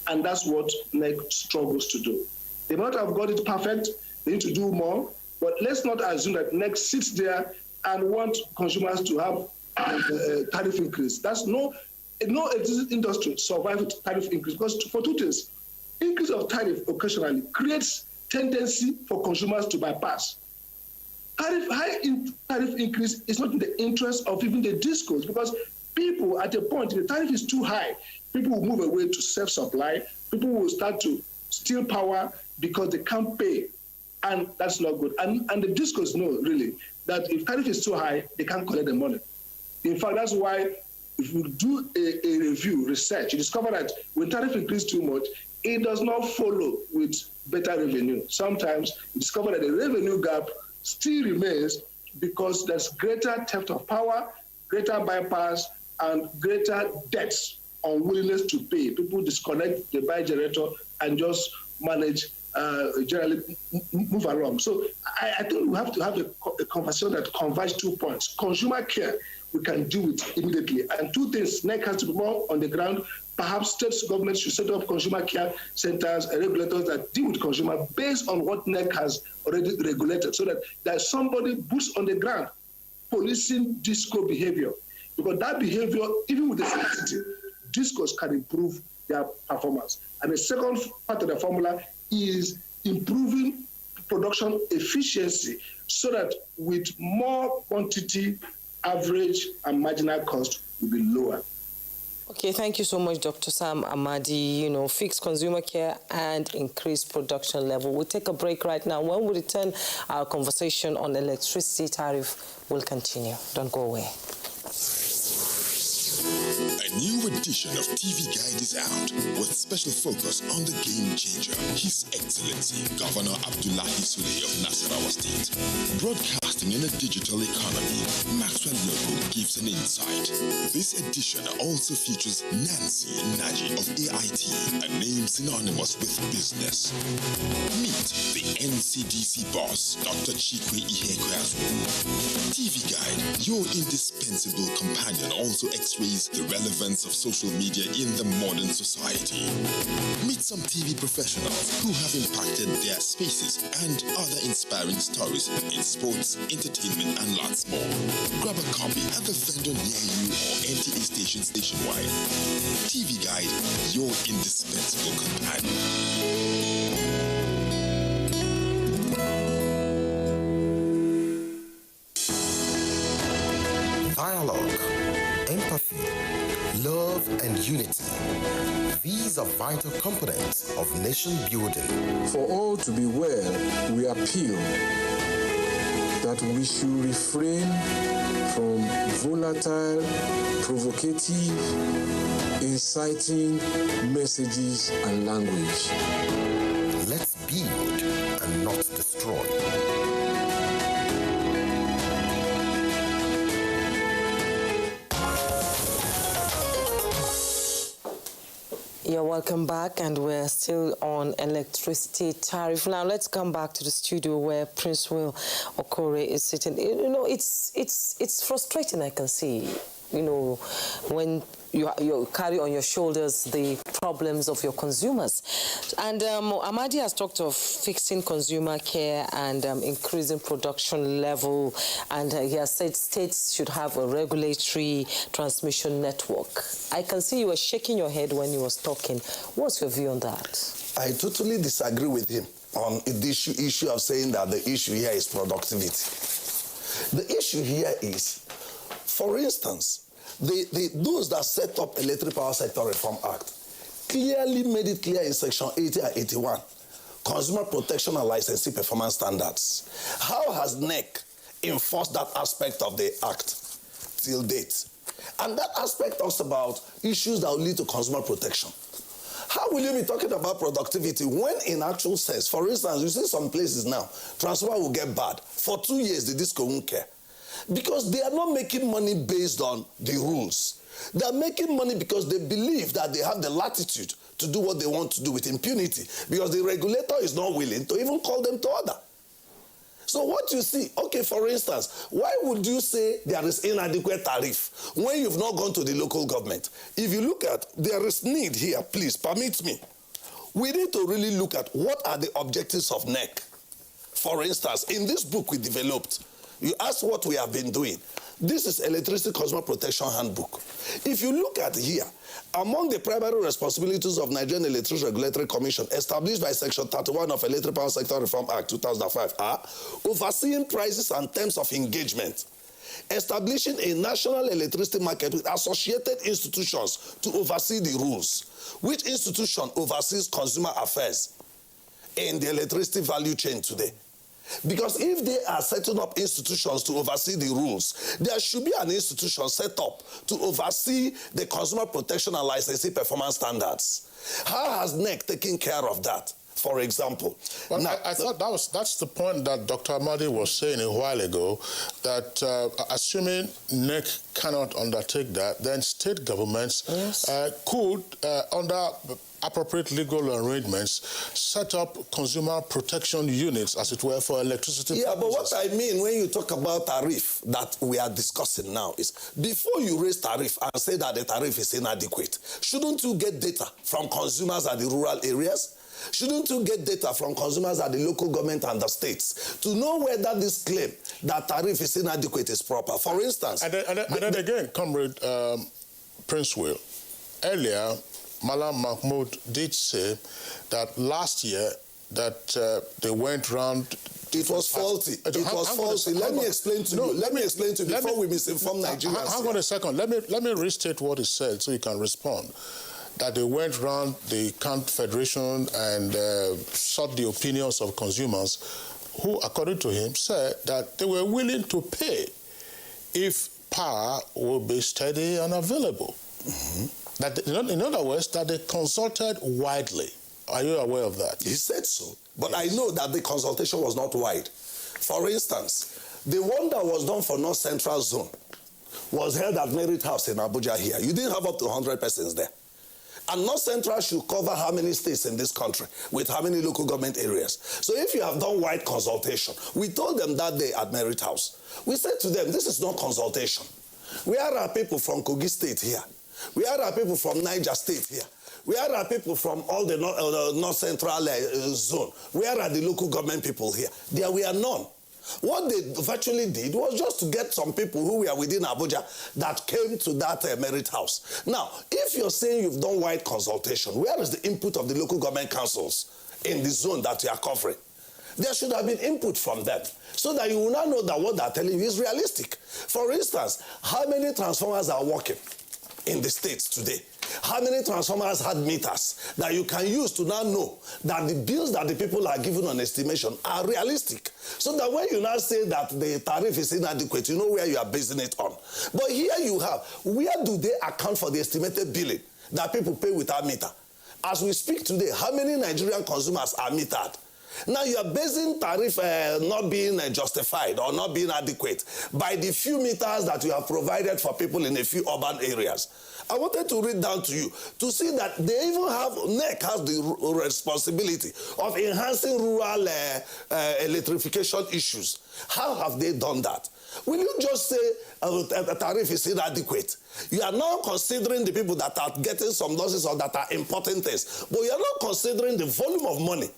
And that's what NEC struggles to do. They might have got it perfect, they need to do more, but let's not assume that NEC sits there and want consumers to have a tariff increase. That's no existing industry survive with tariff increase, because for two things, increase of tariff occasionally creates tendency for consumers to bypass. High tariff increase is not in the interest of even the discos, because people at a point, if the tariff is too high, people will move away to self-supply, people will start to steal power because they can't pay, and that's not good. And the discos know, really, that if tariff is too high, they can't collect the money. In fact, that's why if you do a review, research, you discover that when tariff increases too much, it does not follow with better revenue. Sometimes you discover that the revenue gap still remains because there's greater theft of power, greater bypass, and greater debts, unwillingness to pay. People disconnect, they buy generator and just manage, generally move along. So I think we have to have a conversation that converges 2 points. Consumer care, we can do it immediately. And two things, NEC has to be more on the ground. Perhaps state governments should set up consumer care centers and regulators that deal with consumer based on what NEC has already regulated, so that there's somebody boots on the ground policing disco behavior. Because that behavior, even with the scarcity, discos can improve their performance. And the second part of the formula is improving production efficiency so that with more quantity, average and marginal cost will be lower. Okay, thank you so much, Dr. Sam Amadi. Fix consumer care and increase production level. We'll take a break right now. When we return, our conversation on electricity tariff will continue. Don't go away. A new edition of TV Guide is out with special focus on the game changer, His Excellency Governor Abdullahi Sule of Nasarawa State. Broadcasting in a digital economy, Maxwell Loco gives an insight. This edition also features Nancy Naji of AIT, a name synonymous with business. Meet the NCDC boss, Dr. Chikwe Ihekweazu. TV Guide, your indispensable companion, also x-rays the relevance of social media in the modern society. Meet some TV professionals who have impacted their spaces and other inspiring stories in sports, entertainment, and lots more. Grab a copy at the vendor near you or NTA stations nationwide. TV Guide, your indispensable companion. Dialogue, empathy, love and unity. These are vital components of nation building. For all to be well, we appeal that we should refrain from volatile, provocative, inciting messages and language. Let's build and not destroy. You're welcome back, and we're still on electricity tariff. Now let's come back to the studio where Prince Will Okore is sitting. You know, it's frustrating, I can see. You know, when you carry on your shoulders the problems of your consumers. And Amadi has talked of fixing consumer care and increasing production level, and he has said states should have a regulatory transmission network. I can see you were shaking your head when he was talking. What's your view on that? I totally disagree with him on the issue of saying that the issue here is productivity. The issue here is, for instance, those that set up Electric Power Sector Reform Act clearly made it clear in Section 80 and 81, Consumer Protection and Licensing Performance Standards. How has NEC enforced that aspect of the Act till date? And that aspect talks about issues that will lead to consumer protection. How will you be talking about productivity when in actual sense, for instance, you see some places now, transformer will get bad. For 2 years, the DISCO won't care. Because they are not making money based on the rules. They are making money because they believe that they have the latitude to do what they want to do with impunity, because the regulator is not willing to even call them to order. So what you see, okay, for instance, why would you say there is inadequate tariff when you've not gone to the local government? If you look at, there is need here, please, permit me. We need to really look at what are the objectives of NEC. For instance, in this book we developed, you ask what we have been doing. This is Electricity Consumer Protection Handbook. If you look at here, among the primary responsibilities of Nigerian Electricity Regulatory Commission established by Section 31 of Electric Power Sector Reform Act 2005 are overseeing prices and terms of engagement, establishing a national electricity market with associated institutions to oversee the rules. Which institution oversees consumer affairs in the electricity value chain today? Because if they are setting up institutions to oversee the rules, there should be an institution set up to oversee the consumer protection and licensing performance standards. How has NEC taken care of that, for example? Well, now, I thought that's the point that Dr. Amadi was saying a while ago, that assuming NEC cannot undertake that, then state governments could, under appropriate legal arrangements, set up consumer protection units, as it were, for electricity purposes. But what I mean when you talk about tariff that we are discussing now is, before you raise tariff and say that the tariff is inadequate, shouldn't you get data from consumers at the rural areas? Shouldn't you get data from consumers at the local government and the states to know whether this claim that tariff is inadequate is proper? For instance... And then again, Comrade Prince Will, earlier, Malam Mahmoud did say that last year that they went round. It was faulty. It was faulty. Let me explain to you. Let me explain to you before we misinform Nigerians. Hang on a second. Let me restate what he said so you can respond. That they went round the Confederation and sought the opinions of consumers who, according to him, said that they were willing to pay if power would be steady and available. Mm-hmm. That, in other words, that they consulted widely. Are you aware of that? He said so. But yes. I know that the consultation was not wide. For instance, the one that was done for North Central Zone was held at Merit House in Abuja here. You didn't have up to 100 persons there. And North Central should cover how many states in this country with how many local government areas. So if you have done wide consultation, we told them that day at Merit House, we said to them, this is not consultation. Where are people from Kogi State here? Where are people from Niger State here? Where are people from all the North Central zone? Where are the local government people here? There were none. What they virtually did was just to get some people who were within Abuja that came to that Merit House. Now, if you're saying you've done wide consultation, where is the input of the local government councils in the zone that you are covering? There should have been input from them so that you will not know that what they're telling you is realistic. For instance, how many transformers are working? in the states today? How many transformers had meters that you can use to now know that the bills that the people are given on estimation are realistic? So that when you now say that the tariff is inadequate, you know where you are basing it on. But here you have, where do they account for the estimated billing that people pay without meter? As we speak today, how many Nigerian consumers are metered? Now you are basing tariff not being justified or not being adequate by the few meters that you have provided for people in a few urban areas. I wanted to read down to you to see that they even have, NEC has the responsibility of enhancing rural electrification issues. How have they done that? Will you just say a tariff is inadequate? You are now considering the people that are getting some losses or that are importing things, but you are not considering the volume of money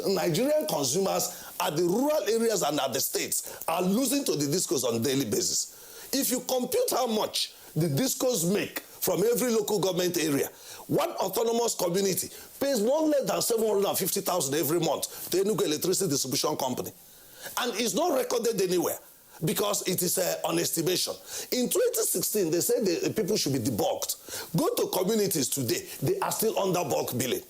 Nigerian consumers at the rural areas and at the states are losing to the discos on a daily basis. If you compute how much the discos make from every local government area, one autonomous community pays no less than 750,000 every month to Enugu Electricity Distribution Company. And it's not recorded anywhere, because it is on estimation. In 2016, they said the people should be debulked. Go to communities today, they are still under bulk billing.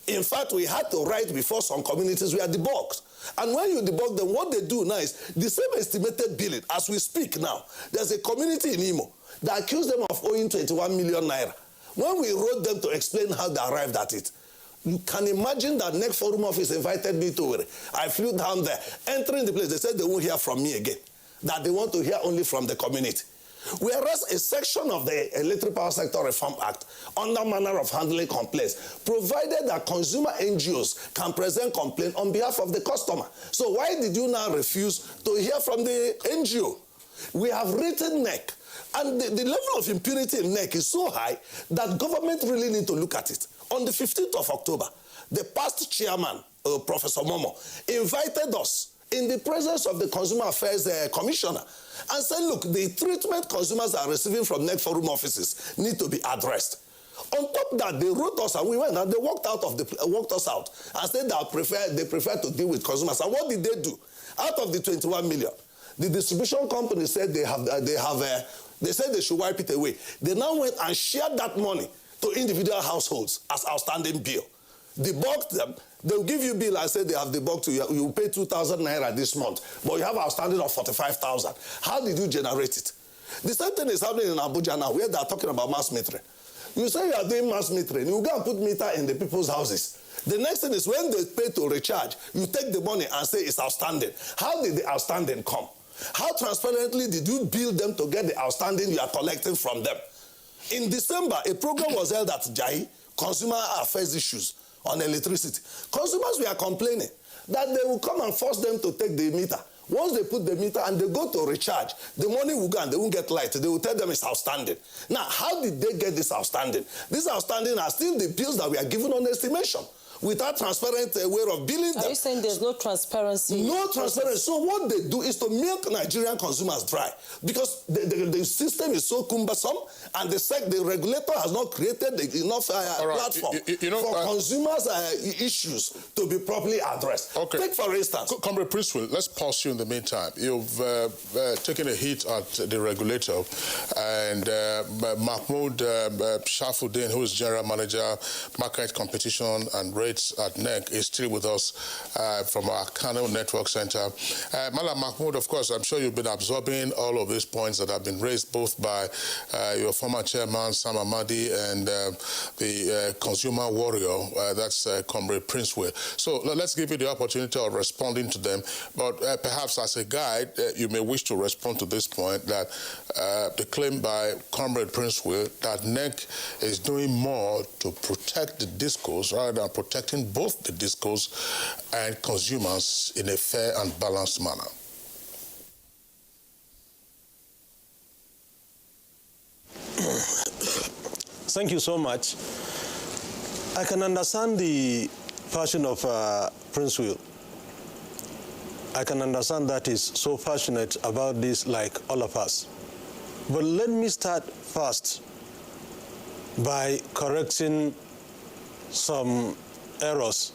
In fact, we had to write before some communities were debulked. And when you debulk them, what they do now is the same estimated billing. As we speak now, there's a community in Imo that accused them of owing 21 million naira. When we wrote them to explain how they arrived at it, you can imagine that NEC Forum Office invited me to it. I flew down there. Entering the place, they said they won't hear from me again, that they want to hear only from the community. Whereas a section of the Electric Power Sector Reform Act, under manner of handling complaints, provided that consumer NGOs can present complaint on behalf of the customer. So why did you now refuse to hear from the NGO? We have written NEC, and the level of impunity in NEC is so high that government really need to look at it. On the 15th of October, the past chairman, Professor Momo, invited us in the presence of the Consumer Affairs Commissioner and said, look, the treatment consumers are receiving from NEC Forum offices need to be addressed. On top of that, they wrote us and we went and they walked us out and said that they prefer to deal with consumers. And what did they do? Out of the 21 million, the distribution company said they said they should wipe it away. They now went and shared that money to individual households as outstanding bill. Debulked them. They'll give you bill and say they have debulked you. You pay 2,000 naira this month, but you have outstanding of 45,000. How did you generate it? The same thing is happening in Abuja now, where they are talking about mass metering. You say you are doing mass metering, you go and put meter in the people's houses. The next thing is when they pay to recharge, you take the money and say it's outstanding. How did the outstanding come? How transparently did you bill them to get the outstanding you are collecting from them? In December, a program was held at Jai, Consumer Affairs Issues on electricity. Consumers were complaining that they will come and force them to take the meter. Once they put the meter and they go to recharge, the money will go and they won't get light. They will tell them it's outstanding. Now, how did they get this outstanding? This outstanding are still the bills that we are given on estimation, without transparent way of billing them. Are you saying there's no transparency? No transparency. So what they do is to milk Nigerian consumers dry, because the system is so cumbersome and the regulator has not created enough platform for consumers' issues to be properly addressed. Okay. Take for instance... Comrade Priestwell, let's pause you in the meantime. You've taken a hit at the regulator, and Mahmoud Shafuddin, who is General Manager, Market Competition and at NEC, is still with us from our Kano Network Center. Malam Mahmoud, of course, I'm sure you've been absorbing all of these points that have been raised both by your former chairman, Sam Amadi, and the consumer warrior, that's Comrade Princewell. So let's give you the opportunity of responding to them. But perhaps as a guide, you may wish to respond to this point that the claim by Comrade Princewell that NEC is doing more to protect the discourse rather than protecting both the discourse and consumers in a fair and balanced manner. Thank you so much. I can understand the passion of Princewell. I can understand that he's so passionate about this like all of us. But let me start first by correcting some errors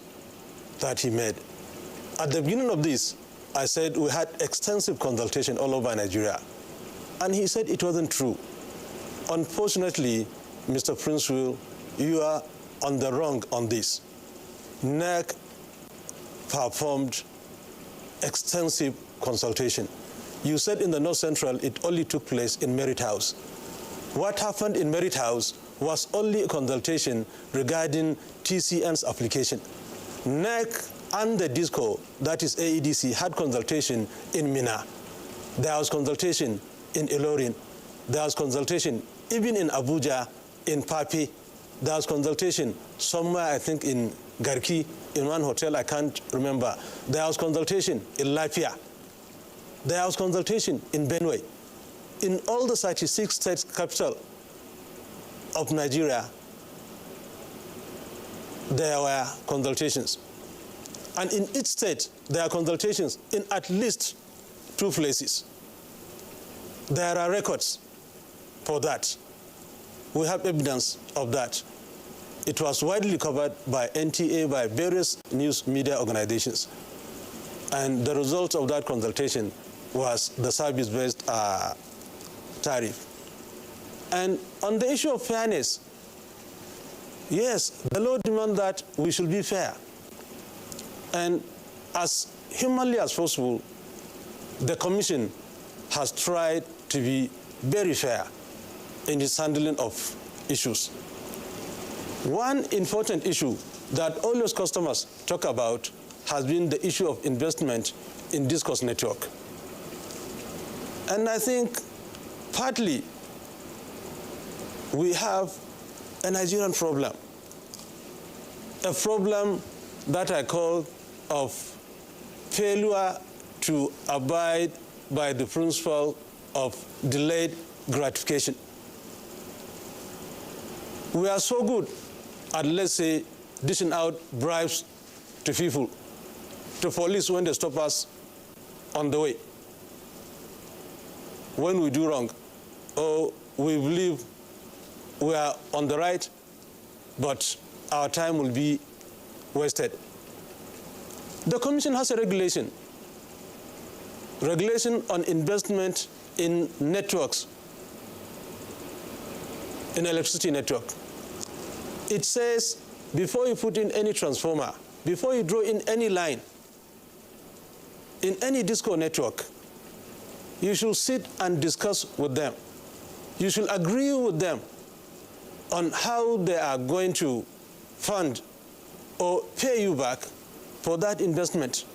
that he made. At the beginning of this, I said we had extensive consultation all over Nigeria. And he said it wasn't true. Unfortunately, Mr. Prince-Will, you are on the wrong on this. NEC performed extensive consultation. You said in the North Central it only took place in Merit House. What happened in Merit House was only a consultation regarding TCN's application. NEC and the DISCO, that is AEDC, had consultation in Mina. There was consultation in Ilorin. There was consultation even in Abuja, in Papi. There was consultation somewhere, I think, in Garki, in one hotel, I can't remember. There was consultation in Lafia. There was consultation in Benue. In all the 36 state capital of Nigeria, there were consultations. And in each state, there are consultations in at least 2 places. There are records for that. We have evidence of that. It was widely covered by NTA, by various news media organizations. And the result of that consultation was the service-based tariff. And on the issue of fairness, yes, the law demands that we should be fair. And as humanly as possible, the Commission has tried to be very fair in its handling of issues. One important issue that all those customers talk about has been the issue of investment in discourse network. And I think partly we have a Nigerian problem, a problem that I call of failure to abide by the principle of delayed gratification. We are so good at, let's say, dishing out bribes to people, to police when they stop us on the way. When we do wrong, or we believe we are on the right, but our time will be wasted. The Commission has a regulation on investment in networks, in electricity network. It says before you put in any transformer, before you draw in any line, in any disco network, you should sit and discuss with them. You should agree with them on how they are going to fund or pay you back for that investment.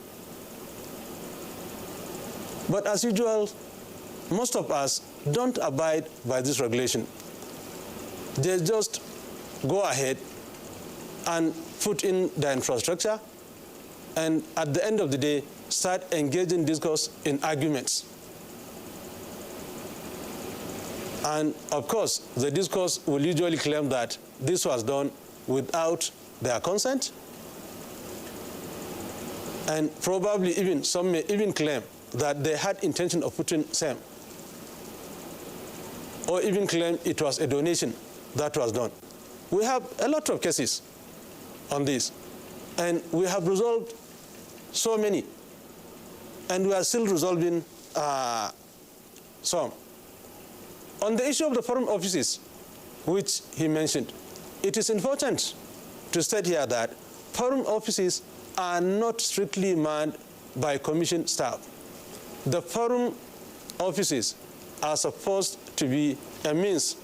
But as usual, most of us don't abide by this regulation. They just go ahead and put in the infrastructure, and at the end of the day, start engaging discourse in arguments. And of course, the discourse will usually claim that this was done without their consent, and probably even some may even claim that they had intention of putting same, or even claim it was a donation that was done. We have a lot of cases on this, and we have resolved so many, and we are still resolving some. On the issue of the foreign offices, which he mentioned, it is important to state here that foreign offices are not strictly manned by Commission staff. The foreign offices are supposed to be a means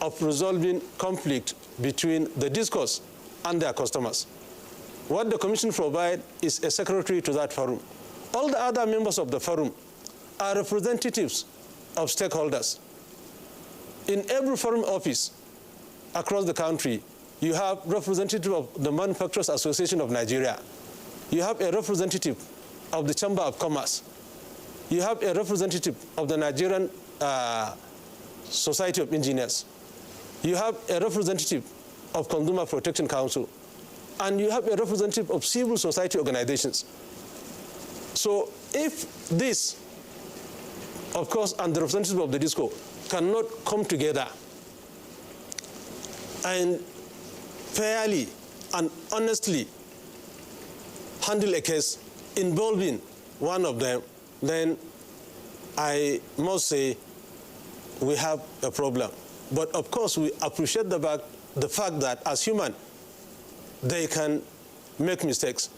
of resolving conflict between the discourse and their customers. What the Commission provides is a secretary to that forum. All the other members of the forum are representatives of stakeholders. In every foreign office across the country, you have representative of the Manufacturers Association of Nigeria. You have a representative of the Chamber of Commerce. You have a representative of the Nigerian Society of Engineers. You have a representative of Consumer Protection Council. And you have a representative of civil society organizations. So if this, of course, and the representative of the DISCO cannot come together and fairly and honestly handle a case involving one of them, then I must say we have a problem. But of course, we appreciate the fact that as human, they can make mistakes.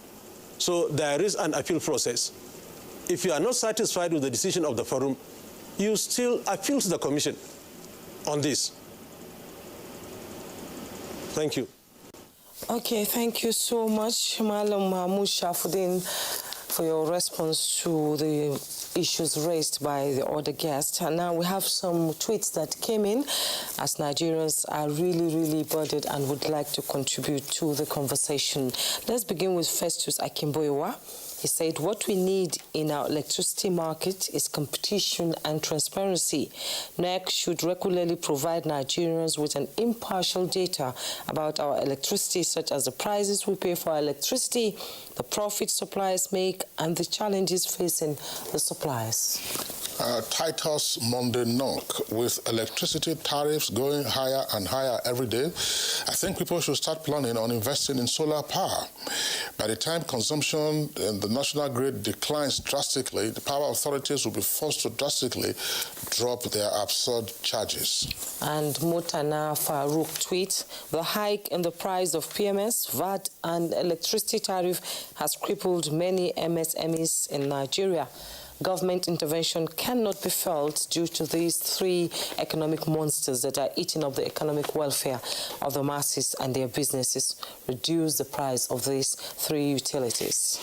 So there is an appeal process. If you are not satisfied with the decision of the forum, you still appeal to the commission on this. Thank you. Okay, thank you so much, Malam Mahmoud Shafuddin, for your response to the issues raised by the other guests. And now we have some tweets that came in as Nigerians are really burdened and would like to contribute to the conversation. Let's begin with Festus Akimboiwa. He said, what we need in our electricity market is competition and transparency. NEC should regularly provide Nigerians with an impartial data about our electricity, such as the prices we pay for our electricity, the profits suppliers make, and the challenges facing the suppliers. Titus Monday Knock, with electricity tariffs going higher and higher every day, I think people should start planning on investing in solar power. By the time consumption in the national grid declines drastically, the power authorities will be forced to drastically drop their absurd charges. And Mutana Farouk tweets, the hike in the price of PMS, VAT and electricity tariff has crippled many MSMEs in Nigeria. Government intervention cannot be felt due to these three economic monsters that are eating up the economic welfare of the masses and their businesses. Reduce the price of these three utilities.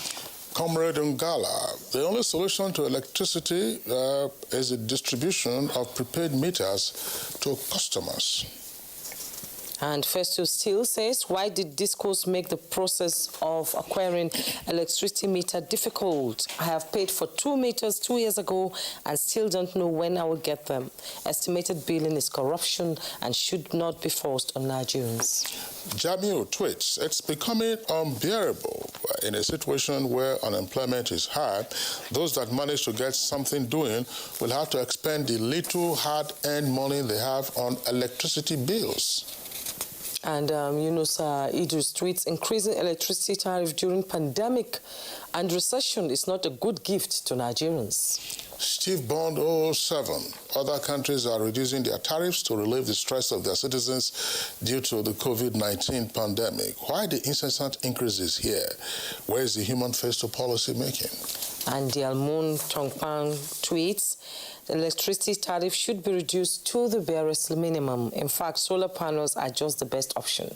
Comrade Ngala, the only solution to electricity is the distribution of prepaid meters to customers. And Festus still says, why did discourse make the process of acquiring electricity meter difficult? I have paid for 2 meters 2 years ago and still don't know when I will get them. Estimated billing is corruption and should not be forced on Nigerians. Jamil tweets, it's becoming unbearable in a situation where unemployment is high. Those that manage to get something doing will have to expend the little hard-earned money they have on electricity bills. And Yunus Idris tweets, increasing electricity tariff during pandemic and recession is not a good gift to Nigerians. Steve Bond 007, other countries are reducing their tariffs to relieve the stress of their citizens due to the COVID-19 pandemic. Why the incessant increases here? Where is the human face to policy making? And Dialmoon Tongpang tweets, the electricity tariff should be reduced to the barest minimum. In fact, solar panels are just the best option.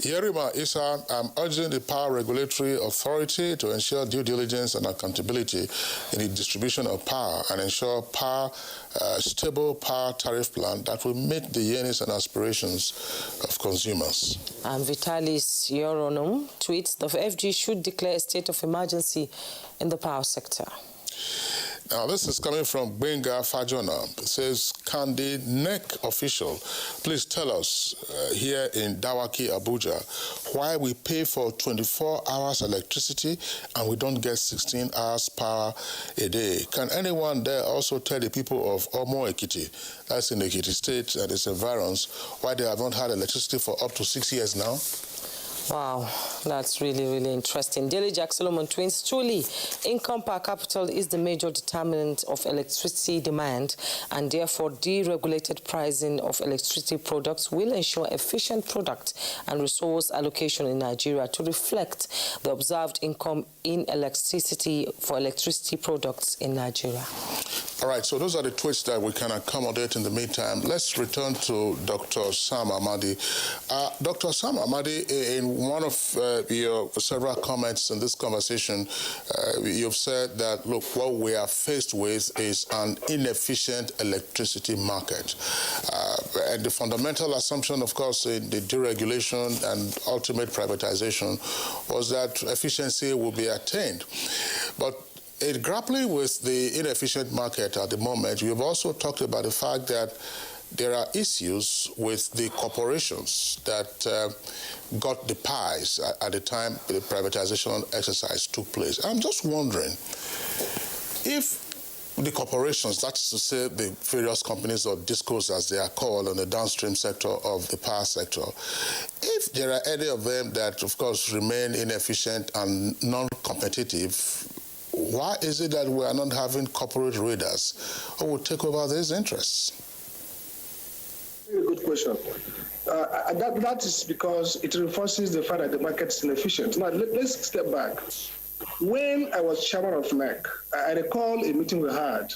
Yerima Issa, I'm urging the Power Regulatory Authority to ensure due diligence and accountability in the distribution of power and ensure stable power tariff plan that will meet the yearnings and aspirations of consumers. And Vitalis Yoronom tweets, the FG should declare a state of emergency in the power sector. Now, this is coming from Benga Fajona. It says, can the NEC official please tell us here in Dawaki, Abuja, why we pay for 24 hours electricity and we don't get 16 hours power a day? Can anyone there also tell the people of Omo Ekiti, that's in Ekiti State and its environs, why they have not had electricity for up to 6 years now? Wow, that's really interesting. Daily Jack Solomon twins, truly, income per capita is the major determinant of electricity demand, and therefore deregulated pricing of electricity products will ensure efficient product and resource allocation in Nigeria to reflect the observed income in electricity for electricity products in Nigeria. All right, so those are the tweets that we can accommodate in the meantime. Let's return to Dr. Sam Amadi. Dr. Sam Amadi, in one of your several comments in this conversation, you've said that, look, what we are faced with is an inefficient electricity market. And the fundamental assumption, of course, in the deregulation and ultimate privatization was that efficiency will be attained. But in grappling with the inefficient market at the moment, we've also talked about the fact that there are issues with the corporations that got the pies at the time the privatization exercise took place. I'm just wondering if the corporations, that is to say the various companies or discos as they are called in the downstream sector of the power sector, if there are any of them that, of course, remain inefficient and non-competitive, why is it that we are not having corporate raiders who will take over these interests? question. That is because it reinforces the fact that the market is inefficient. Now, let's step back. When I was chairman of NEC, I recall a meeting we had,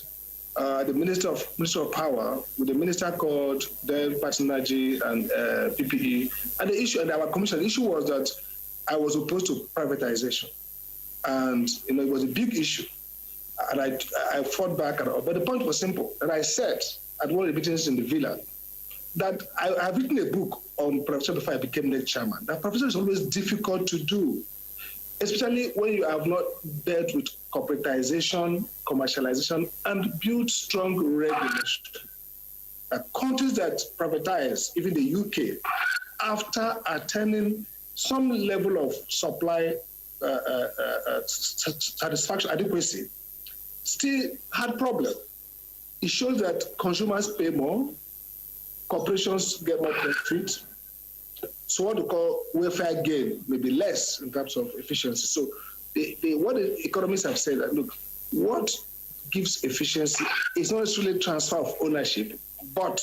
the Minister of Power with the minister called then Patinaji and PPE, and the issue, and our commission, the issue was that I was opposed to privatization, and it was a big issue, and I fought back. But the point was simple, and I said at one of the meetings in the villa that I have written a book on privatization before I became NEC chairman. That privatization is always difficult to do, especially when you have not dealt with corporatization, commercialization, and built strong regulation. Countries that privatize, even the UK, after attaining some level of supply satisfaction adequacy, still had problems. It shows that consumers pay more, corporations get more profit. So what we call welfare gain may be less in terms of efficiency. So what the economists have said that, look, what gives efficiency is not necessarily transfer of ownership, but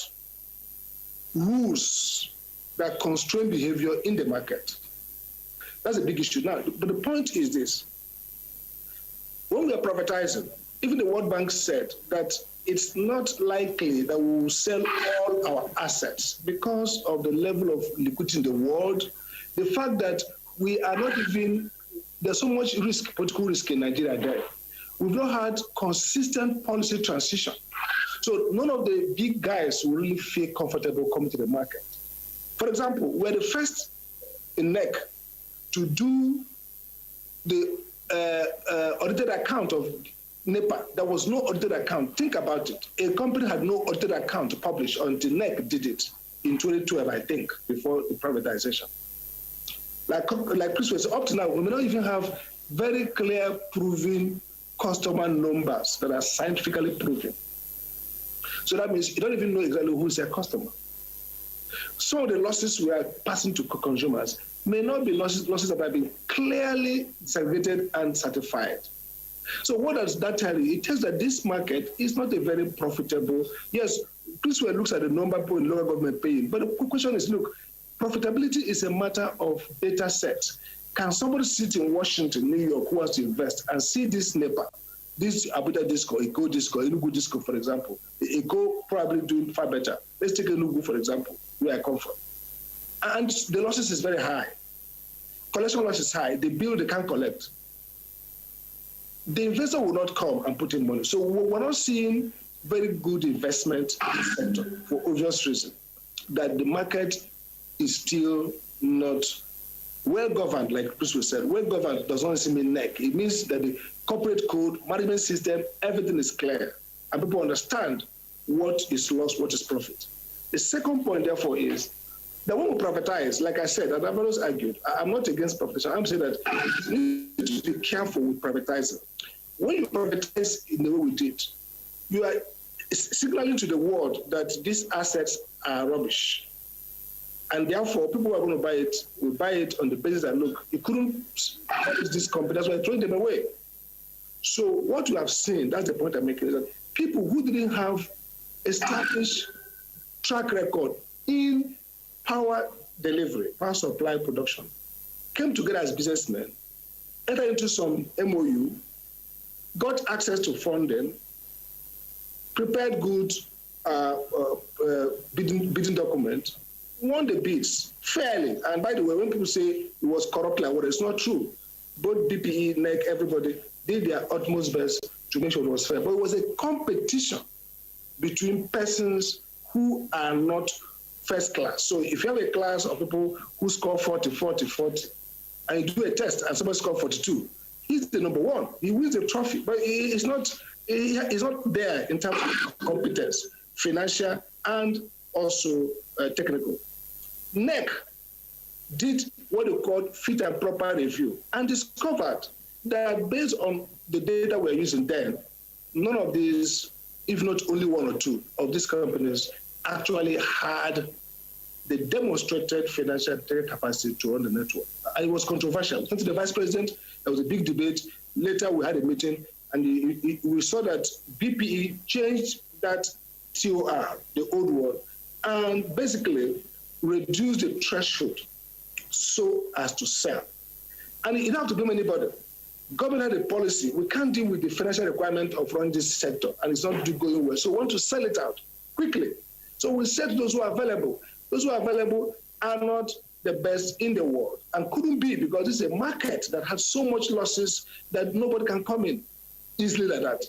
rules that constrain behavior in the market. That's a big issue. Now, but the point is this. When we are privatizing, even the World Bank said that it's not likely that we will sell all our assets because of the level of liquidity in the world, the fact that we are not even, there's so much risk, political risk in Nigeria there. We've not had consistent policy transition. So none of the big guys will really feel comfortable coming to the market. For example, we're the first in NEC to do the audited account of NEPA. There was no audited account. Think about it. A company had no audited account to publish until NEC did it in 2012, I think, before the privatization. Like Chris was up to now, we may not even have very clear proven customer numbers that are scientifically proven. So that means you don't even know exactly who is your customer. Some of the losses we are passing to consumers may not be losses that have been clearly segregated and certified. So what does that tell you? It tells that this market is not a very profitable. Yes, Chriswell looks at the number of people in local government paying, but the question is, look, profitability is a matter of data set. Can somebody sit in Washington, New York, who wants to invest and see this NEPA, this Abuja disco, Eko disco, Enugu disco, for example? The Eko probably doing far better. Let's take Enugu, for example, where I come from. And the losses is very high. Collection loss is high. The bill they can't collect. The investor will not come and put in money. So we're not seeing very good investment in the sector for obvious reason, that the market is still not well-governed, like Chris said. Well-governed does not mean NEC. It means that the corporate code, management system, everything is clear, and people understand what is loss, what is profit. The second point, therefore, is that when we privatize, like I said, and I've always argued, I'm not against privatization. I'm saying that you need to be careful with privatizing. When you privatize in the way we did, you are signaling to the world that these assets are rubbish. And therefore, people who are going to buy it will buy it on the basis that, look, you couldn't manage this company, that's why you're throwing them away. So what you have seen, that's the point I'm making, is that people who didn't have established track record in power delivery, power supply production, came together as businessmen, entered into some MOU, got access to funding, prepared good bidding document, won the bids fairly. And by the way, when people say it was corrupt, like, well, it's not true. Both BPE, NEC, everybody did their utmost best to make sure it was fair. But it was a competition between persons who are not first class. So if you have a class of people who score 40, 40, 40, and you do a test and somebody score 42, he's the number one. He wins the trophy, but he's not there in terms of competence, financial and also technical. NEC did what they called fit and proper review and discovered that based on the data we're using then, none of these, if not only one or two of these companies, actually had the demonstrated financial capacity to run the network. And it was controversial. Went to the vice president, there was a big debate. Later we had a meeting and we saw that BPE changed that TOR, the old one, and basically reduce the threshold so as to sell. And you don't have to blame anybody. Government had a policy. We can't deal with the financial requirement of running this sector, and it's not going well. So we want to sell it out quickly. So we said to those who are available. Those who are available are not the best in the world and couldn't be, because it's a market that has so much losses that nobody can come in easily like that.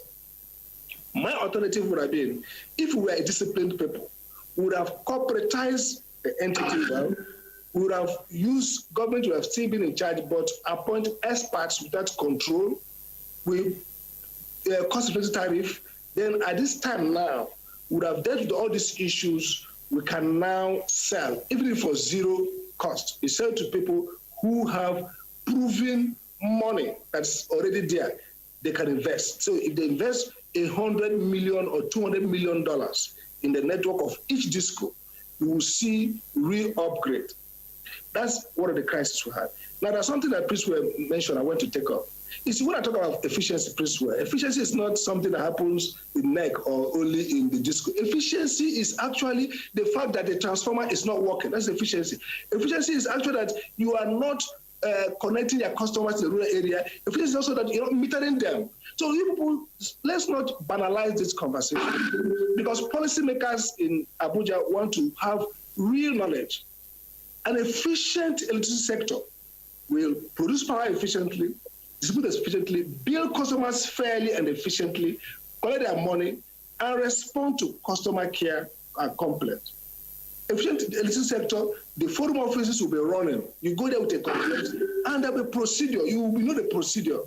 My alternative would have been, if we were a disciplined people, we would have corporatized the entity well. We would have used government to have still been in charge, but appoint experts without control with cost-effective tariff. Then at this time now, we would have dealt with all these issues. We can now sell, even if for zero cost. We sell to people who have proven money that's already there. They can invest. So if they invest $100 million or $200 million in the network of each disco, you will see real upgrade. That's one of the crises we had. Now, there's something that Prince mentioned I want to take up. You see, when I talk about efficiency, Prince, efficiency is not something that happens in NEC or only in the disco. Efficiency is actually the fact that the transformer is not working. That's efficiency. Efficiency is actually that you are not connecting your customers to the rural area. Efficiency is also that you're not metering them. So you people, let's not banalize this conversation, because policymakers in Abuja want to have real knowledge. An efficient electricity sector will produce power efficiently, distribute efficiently, bill customers fairly and efficiently, collect their money, and respond to customer care and complaints. Efficient electricity sector, the forum offices will be running. You go there with a complaint, and there'll be a procedure. You will know the procedure.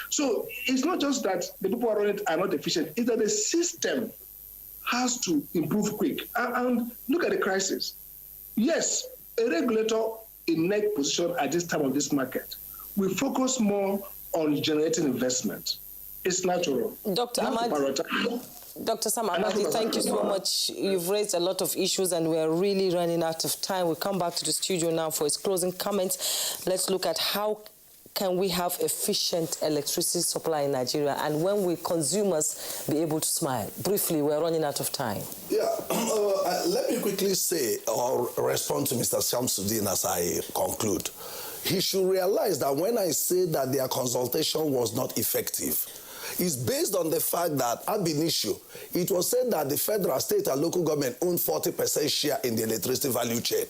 So it's not just that the people who are running it are not efficient, it's that the system has to improve quick. And look at the crisis. Yes, a regulator in NEC position at this time of this market will focus more on generating investment. It's natural. Dr. Sam Amadi, thank you so much. You've raised a lot of issues and we're really running out of time. We'll come back to the studio now for his closing comments. Let's look at how can we have efficient electricity supply in Nigeria, and when will consumers be able to smile? Briefly, we're running out of time. Yeah, let me quickly say or respond to Mr. Shamsuddin as I conclude. He should realize that when I say that their consultation was not effective, it's based on the fact that ab initio, it was said that the federal, state, and local government own 40% share in the electricity value chain.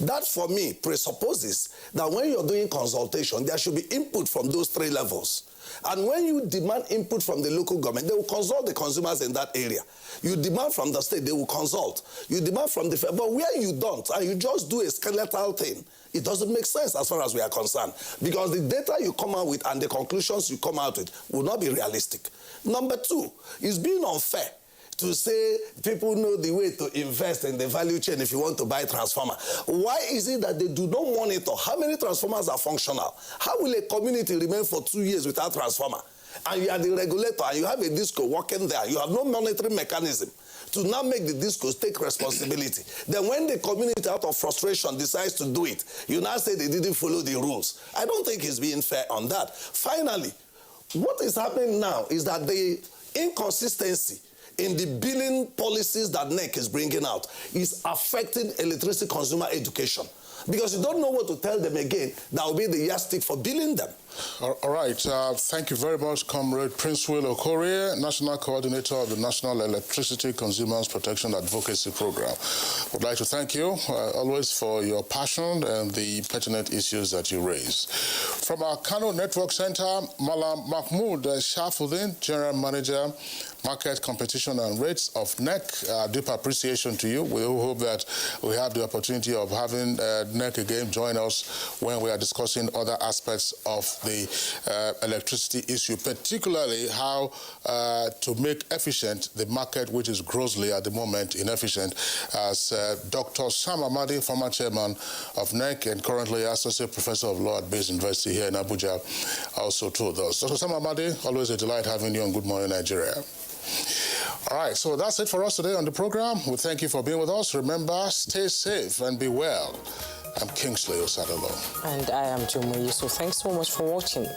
That, for me, presupposes that when you're doing consultation, there should be input from those three levels. And when you demand input from the local government, they will consult the consumers in that area. You demand from the state, they will consult. You demand from the federal, but where you don't, and you just do a skeletal thing, it doesn't make sense as far as we are concerned, because the data you come out with and the conclusions you come out with will not be realistic. Number two, it's being unfair to say people know the way to invest in the value chain if you want to buy transformer. Why is it that they do not monitor how many transformers are functional? How will a community remain for 2 years without transformer? And you are the regulator and you have a disco working there. You have no monitoring mechanism to now make the discos take responsibility. Then when the community, out of frustration, decides to do it, you now say they didn't follow the rules. I don't think it's being fair on that. Finally, what is happening now is that the inconsistency in the billing policies that NEC is bringing out is affecting electricity consumer education. Because you don't know what to tell them again, that will be the yardstick for billing them. All right. Thank you very much, Comrade Prince Will Okorie, National Coordinator of the National Electricity Consumers Protection Advocacy Program. I'd like to thank you always for your passion and the pertinent issues that you raise. From our Kano Network Center, Malam Mahmoud Shafuddin, General Manager, Market Competition and Rates of NEC. Deep appreciation to you. We hope that we have the opportunity of having NEC again join us when we are discussing other aspects of the electricity issue, particularly how to make efficient the market, which is grossly at the moment inefficient, as Dr. Sam Amadi, former chairman of NEC and currently Associate Professor of Law at Base University here in Abuja, also told us. Dr. Sam Amadi, always a delight having you on Good Morning Nigeria. All right, so that's it for us today on the program. We thank you for being with us. Remember, stay safe and be well. I'm Kingsley Osadolo. And I am Jomo Yusuf. Thanks so much for watching.